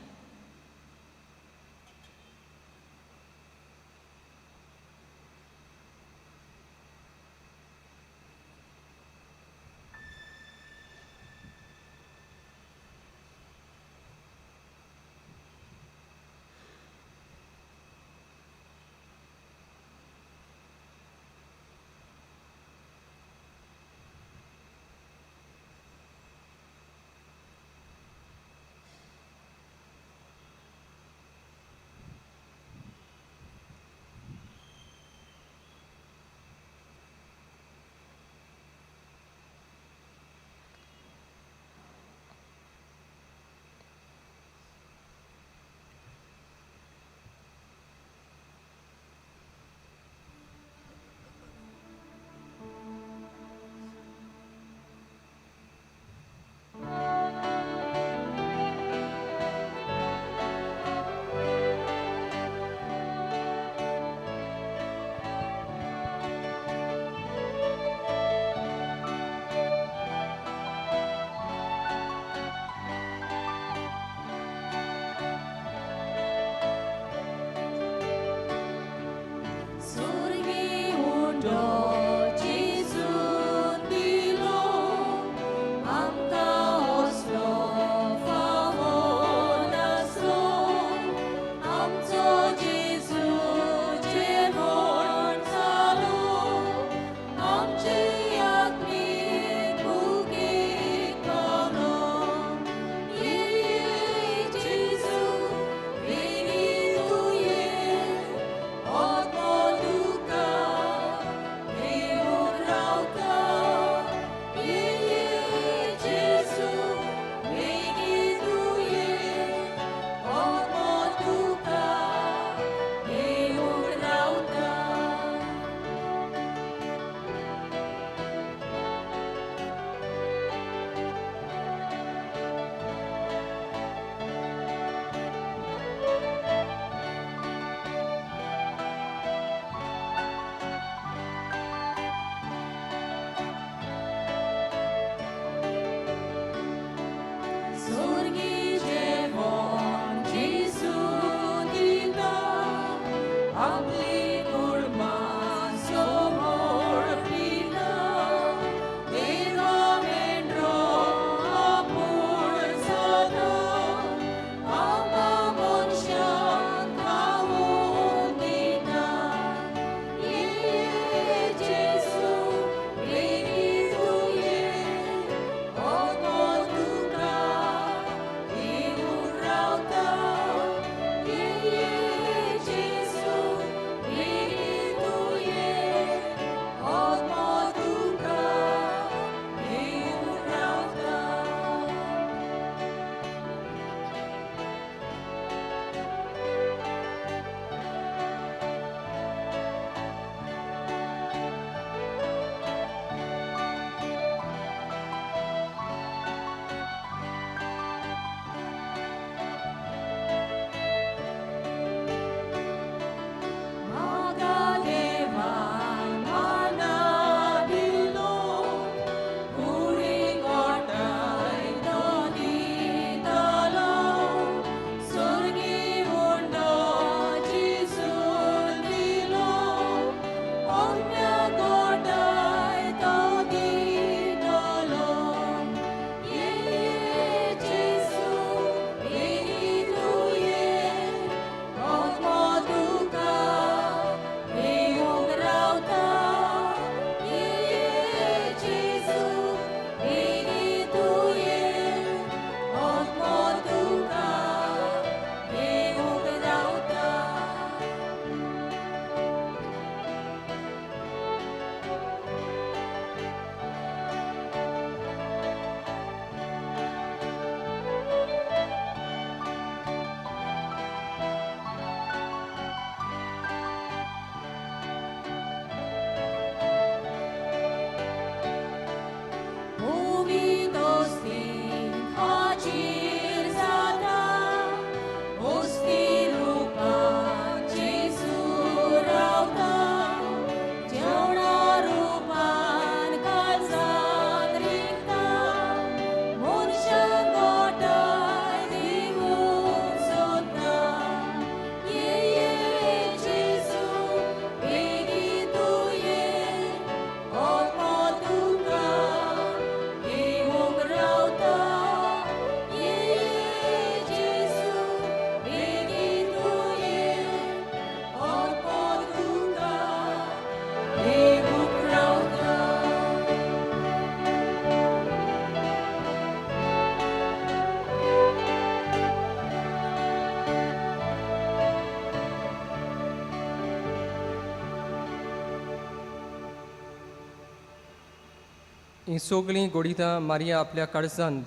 ही सगळीं गोडितां मारिया आपल्या काळजांत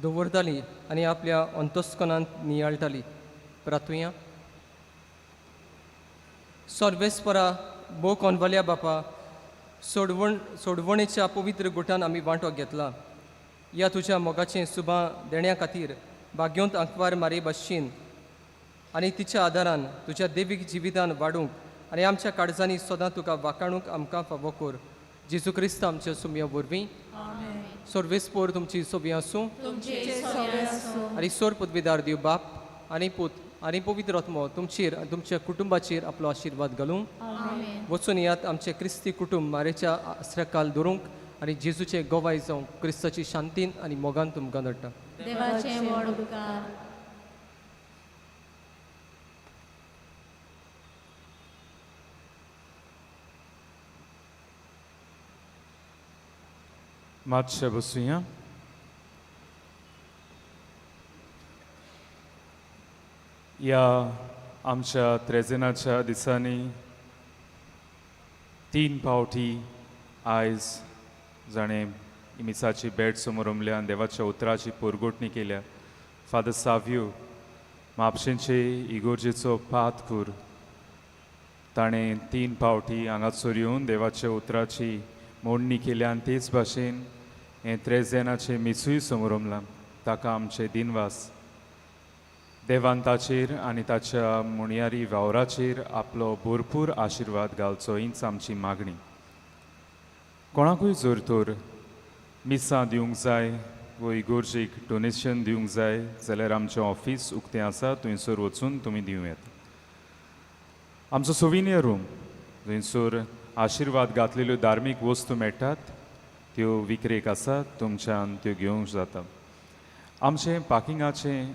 दवरताली आनी आपल्या अंतस्कनांत नियाळटाली. प्रार्थुया. सर्वेस्परा बो कोनवाल्या बापा, सोडवणेच्या पवित्र गुटान आमी वांटो घेतला. या तुज्या मोगाचें सुबां देण्या खातीर भाग्योंत आंकवार मारे भाशेन आनी तिच्या आदारान तुज्या देवीक जिवितान वाडूंक आनी आमच्या काळजांनी सदां तुका वाखाणूंक आमकां फावो कर. जेजू क्रिस्त आमच्या सुमया वरवीं सर्वेस्पोर तुमची सोबी आसूं आनी सोर पदवीदार दिव बाप आनी पूत आनी पवित्र आत्मो तुमचेर आनी तुमच्या कुटुंबाचेर आपलो आशिर्वाद घालूंक. वचून यात आमचे क्रिस्ती कुटुंब मारेच्या आश्रयकाल दवरूंक आनी जेजूचे गोवाय जावंक क्रिस्ताची शांतीन आनी मोगान तुमकां धाडटा. देवाचे व्हड उपकार. मातशें बसूया. या आमच्या त्रेजेनाच्या दिसांनी 3 फावटी आयज जाणें मिसाची बेट समोर उमल्या देवाच्या उतराची पोरगोटणी केल्या. फादर सावियो म्हापशेंचे इगोर्जेचो पात कर. ताणें 3 फावटी हांगासर येवन देवाच्या उतराची मोडणी केल्या आनी तेच भाशेन हें त्रेजेनाचें मिसूय समोर उमलां. ताका आमचे दिनवास. देवान ताचेर आनी ताच्या मुणयारी वावराचेर आपलो भरपूर आशिर्वाद घालचो हीच आमची मागणी. कोणाकूय जर तर मिसां दिवंक जाय वो इगोर्जेक डोनेशन दिवंक जाय जाल्यार आमचें ऑफीस उक्तें आसा, थंयसर वचून तुमी दिवं येता. आमचो सोविनियर रूम थंयसर आशिर्वाद घातलेल्यो धार्मीक वस्तू मेळटात, त्यो विक्रेक आसात, तुमच्यान त्यो घेवंक जाता. आमचें पार्किंगाचें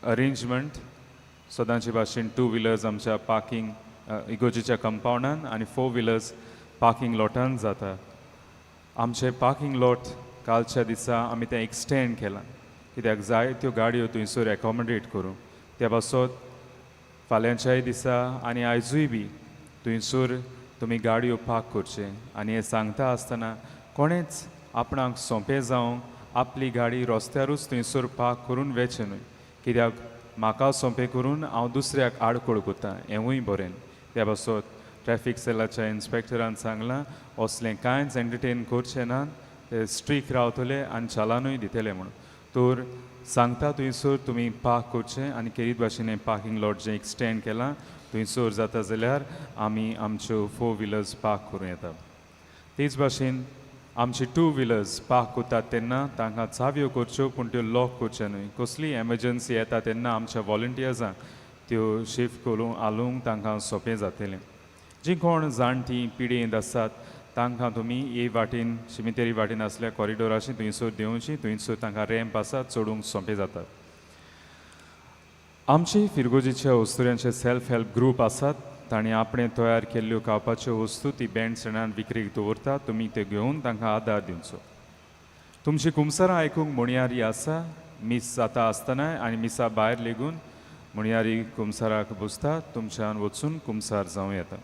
अरेंजमेंट सदांचे भाशेन 2 व्हिलर्स आमच्या पार्किंग इगोर्जेच्या कंपाउंडान आनी 4 व्हिलर्स पार्किंग लॉटान जाता. आमचें पार्किंग लॉट कालच्या दिसा आमी तें एक्सटेंड केलां कित्याक जाय त्यो गाडयो थंयसर एकोमोडेट करूं. त्या पासत फाल्यांच्याय दिसा आनी आयजूय बी थंयसर तुमी गाडयो पार्क करचे. आनी हें सांगता आसतना कोणेच आपणाक सोंपें जावं आपली गाडी रस्त्यारूच थंयसर पार्क करून वेचें न्हय, कित्याक म्हाका सोंपें करून हांव दुसऱ्याक आडकोड करतां हेंवूय बरें. त्या पासत ट्रॅफीक सेलाच्या इन्स्पेक्टरान सांगलां असलें कांयच एंटरटेन करचें ना, ते स्ट्रीक रावतले आनी चालानूय दितले म्हणून. तर सांगता थंयसर तुमी पार्क करचें आनी केरीत भाशेन हें पार्किंग लॉट जें एक्सटेंड केलां थंयसर जाता जाल्यार आमी आमच्यो 4 व्हिलर्स पार्क करूं येता. तेच भाशेन आमची 2 व्हिलर्स पार्क करतात तेन्ना तांकां चावयो करच्यो पूण त्यो लॉक करच्यो न्हय. कसलीय एमर्जन्सी येता तेन्ना आमच्या वॉलंटियर्सांक त्यो शिफ्ट करून हालूंक तांकां सोंपें जातलें. जीं कोण जाणटीं पिडेंत आसात तांकां तुमी हे वाटेन शिमितेरी वाटेन आसल्या कॉरिडोराची थंयसर देंवची, थंयसर तांकां रॅम्प आसा, चडूंक सोंपें जाता. आमचे फिरगोजीच्या वस्तुऱ्यांचे सेल्फ हेल्प ग्रूप आसात, तांणी आपणे तयार केल्ल्यो खावपाच्यो वस्तू ती बँड स्टँडान विक्रेक दवरतात. तुमी ते घेवन तांकां आदार दिवचो. तुमची कुमसारां आयकूंक मुणयारी आसा, मीस जाता आसतनाय आनी मिसा भायर लेगून मुणयारी कुमसाराक बुजतात, तुमच्यान वचून कुमसार जावं येता.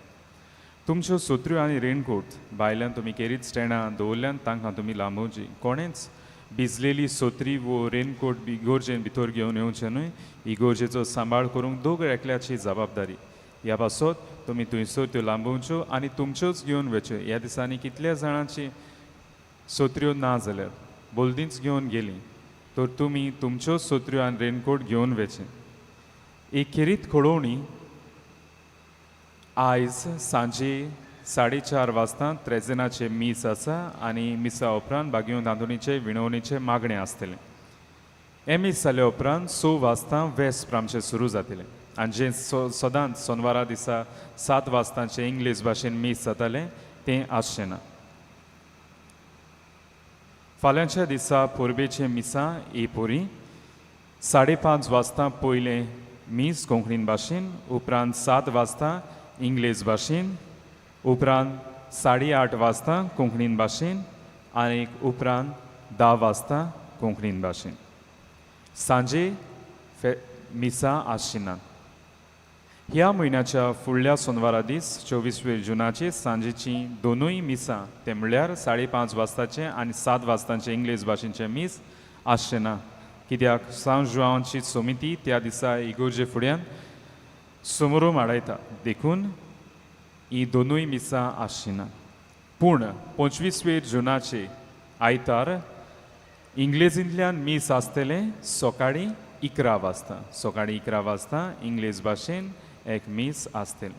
तुमच्यो सोत्र्यो आनी रेनकोट भायल्यान तुमी केरीत स्टँडां दवरल्यान तांकां तुमी लांबोवची. कोणेंच भिजलेली सोत्री वो रेनकोट इगोर्जेन भितर घेवन येवचें न्हय. इगोर्जेचो सांबाळ करूंक दोग एकल्याची जबाबदारी. ह्या पासत तुमी थंयसर त्यो लांबोवच्यो आनी तुमच्योच घेवन वच्यो. ह्या दिसांनी कितल्या जाणांची सोत्र्यो ना जाल्यार बोल्दींच घेवन गेलीं तर तुमी तुमच्यो सोत्र्यो आनी रेनकोट घेवन वचें. एक खेरीत कळोवणी आयज सांजे 4:30 वाजता त्रेजेनाचे मीस आसा आनी मिसा उपरांत भाग्यो तांदुळीचे विणवणेचे मागणें आसतलें. हें मीस जाल्या उपरांत 6 वाजता वेस्प आमचें सुरू जातलें आनी जें सदांच सोनवारा दिसा 7 वाजताचें इंग्लीश भाशेन मीस जातालें तें आसचें ना. फाल्यांच्या दिसा पोरबेचें मिसां एपोरी 5:30 वाजता पयलें मीस कोंकणीन भाशेन, उपरांत 7 वाजता इंग्लीश भाशेन, उपरांत 8:30 वाजता कोंकणीन भाशेन आनी उपरांत 10 वाजता कोंकणीन भाशेन. सांजे मिसां आसची नात. ह्या म्हयन्याच्या फुडल्या सोनवारा दीस 24 जुनाचे सांजेची दोनूय मिसां ते म्हळ्यार 5:30 वाजताचे आनी 7 वाजताचे इंग्लीश भाशेचे मीस आसचे ना, कित्याक सांव जुआंवाची समिती त्या दिसा इगोर्जे फुड्यान समोरू माडयता देखून ही दोनूय मिसां आसची ना. पूण 25 जुनाचे आयतार इंग्लिशींतल्यान मीस आसतले सकाळीं 11 वाजता. सकाळीं 11 वाजता इंग्लीश भाशेन एक मीस आसतले.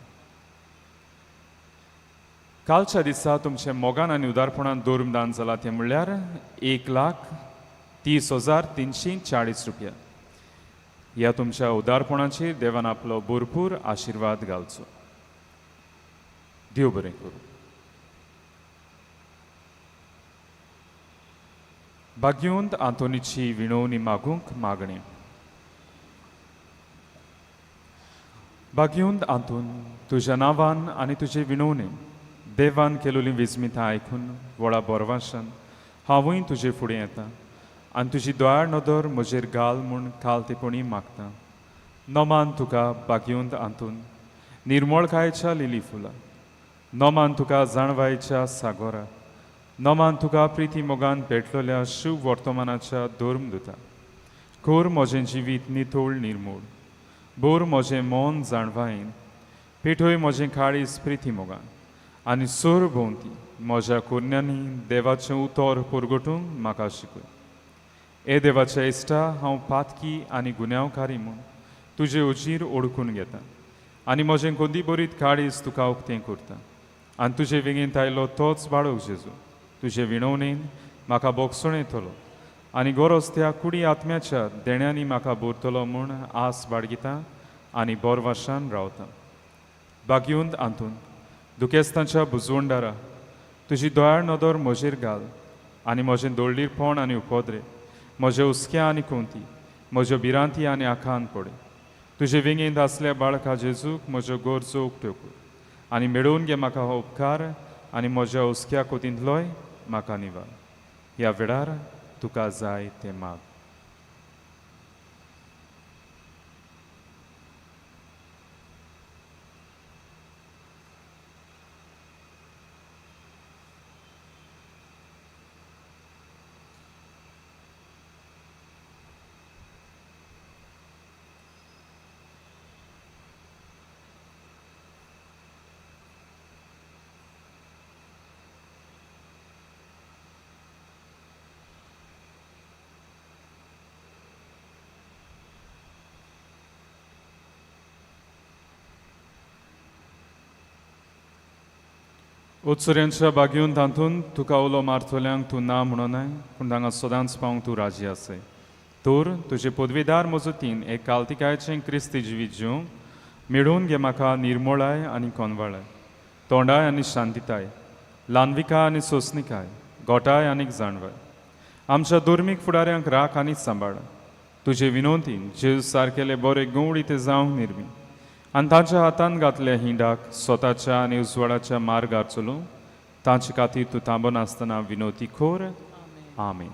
कालच्या दिसा तुमचे मोगान आनी उदारपणान दोरमदान जाला तें म्हणल्यार 1,30,340 रुपया. ह्या तुमच्या उदारपणाचेर देवान आपलो भरपूर आशिर्वाद घालचो. देव बरें करूं. भाग्योंत आंतोनीची विणवणी मागूंक मागणें. भाग्योंत आंतून तुज्या नांवान आनी तुजे विणवणे देवान केलोली विस्मितां आयकून व्हडा बोरवाशान हांवूय तुजे फुडें येता आनी तुजी दोळार नदर म्हजेर घाल म्हूण खालतेपणी मागता. नोमान तुका भाग्योंत आंतून निर्मळकायेच्या लिली फुलां. नोमान तुका जाणवायेच्या सागोरा. नोमान तुका प्रिती मोगान पेटलोल्या शुभ वर्तमानाच्या दोर्मदुता. कोर म्हजें जिवीत नितोळ निर्मूळ. बोर म्हजें मोन जाणवायेन. पेटोय म्हजें काळीज प्रिती मोगान. आनी सोर भोंवती म्हज्या कुरण्यांनी देवाचें उतर पुरगटूंक म्हाका शिकय. हे देवाच्या इश्टा हांव पातकी आनी गुन्यांवकारी म्हूण तुजे उजीर ओळखून घेता आनी म्हजें कोदी बरीत काळीज तुका उक्तें करता. आनी तुजे विंगेंत आयलो तोच बाळक जेजू तुजे विणवणेन म्हाका बोगसोण येतलो आनी गरज त्या कुडी आत्म्याच्या देण्यांनी म्हाका भरतलो म्हूण आस बाळगिता आनी बोरवाशान रावता. भाग्योंत आंतून दुखेस्तांच्या बुजवणदारा तुजी दोळार नदर म्हजेर घाल आनी म्हजें दोळडीरपण आनी उपद्रे म्हज्या उस्क्या आनी कोंती म्हज्यो भिरांती आनी आखान पडय. तुजे विंगेंत आसल्या बाळका जेजूक म्हज्यो गरजो उक्त्यो कर आनी मेळोवन घे म्हाका हो उपकार आनी म्हज्या उस्क्या कोतींतलोय म्हाका निवार. ह्या वेळार तुका जाय तें माग. उत्सुऱ्यांच्या बागेऊन तांतून तुका उलो मारतल्यांक तूं ना म्हणोनाय पूण तांकां सदांच पावंक तूं राजी आसय. तर तुजे पदवीदार मजतीन एक काल्तिकायचें क्रिस्ती जिवीत जिवंक मेळून घे म्हाका निर्मळाय आनी कोनवाळाय, तोंडाय आनी शांतीताय, ल्हानविकाय आनी सोंसणिकाय, गोठाय आनीक जाणवाय. आमच्या धर्मीक फुडाऱ्यांक राख आनी सांबाळ. तुजे विनोदीन जेजू सारकेले बरे गवळी ते जावंक निर्मी आनी तांच्या हातान घातल्या हिंडाक स्वताच्या आनी उजवाडाच्या मार्गार चलूंक तांचे खातीर तूं थांबून आसतना विनोती खोर. आमीन.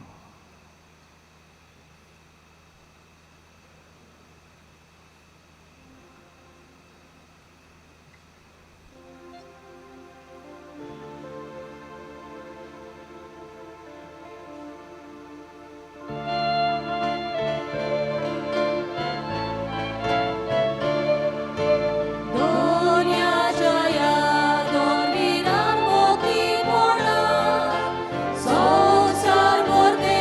संसार मोरते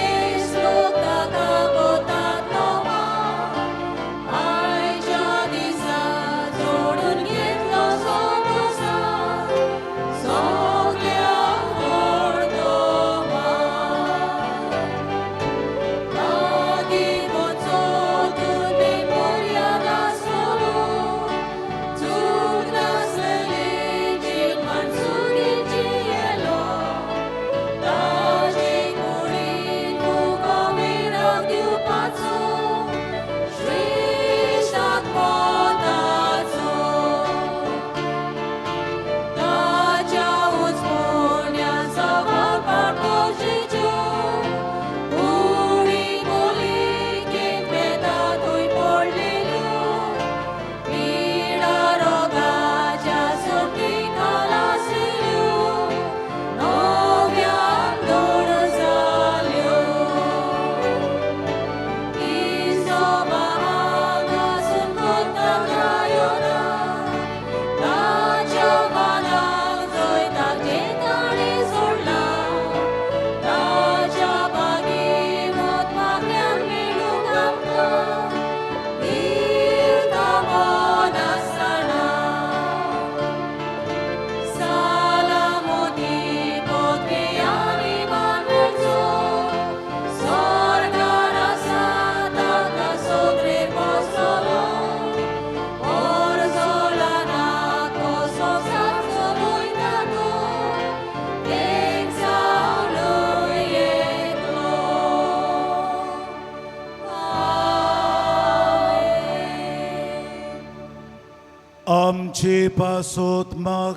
आमचे पासोत्माक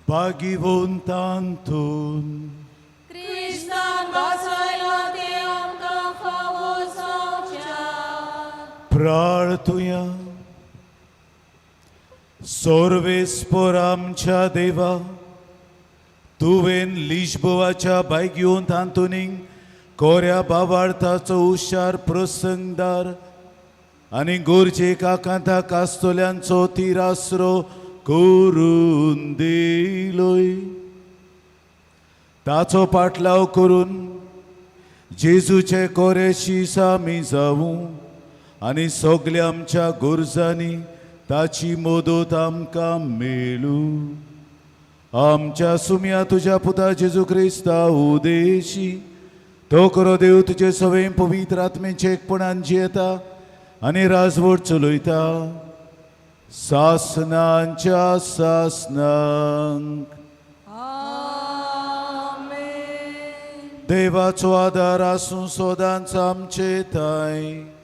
भागिवंतांतून क्रिस्तान वाचयलो ते आमकां फावो जावच्या प्रार्थुया. सर्वेस्पर आमच्या देवा, तुवें लिशबोवाच्या भाग्यवंतांतून कोऱ्या बाबार्थाचो हुशार प्रसंगदार आनी गोरजे काकांता कास्तोल्यांचो तिरासरो करून दिलोय. ताचो पाटलाव करून जेजूचे कोरेशीस आमी जावूं आनी सगल्या आमच्या गोरजांनी ताची मदत आमकां मेळूं. आमच्या सुम्या तुज्या पुता जेजू क्रिस्ता उदेशी तो करो देव तुजे सवय पवित्र आत्मेचे एकपणान जियेता आनी राजवट चलयता सासनांच्या सासनांक. देवाचो आदार आसूं सोदांच आमचे थंय.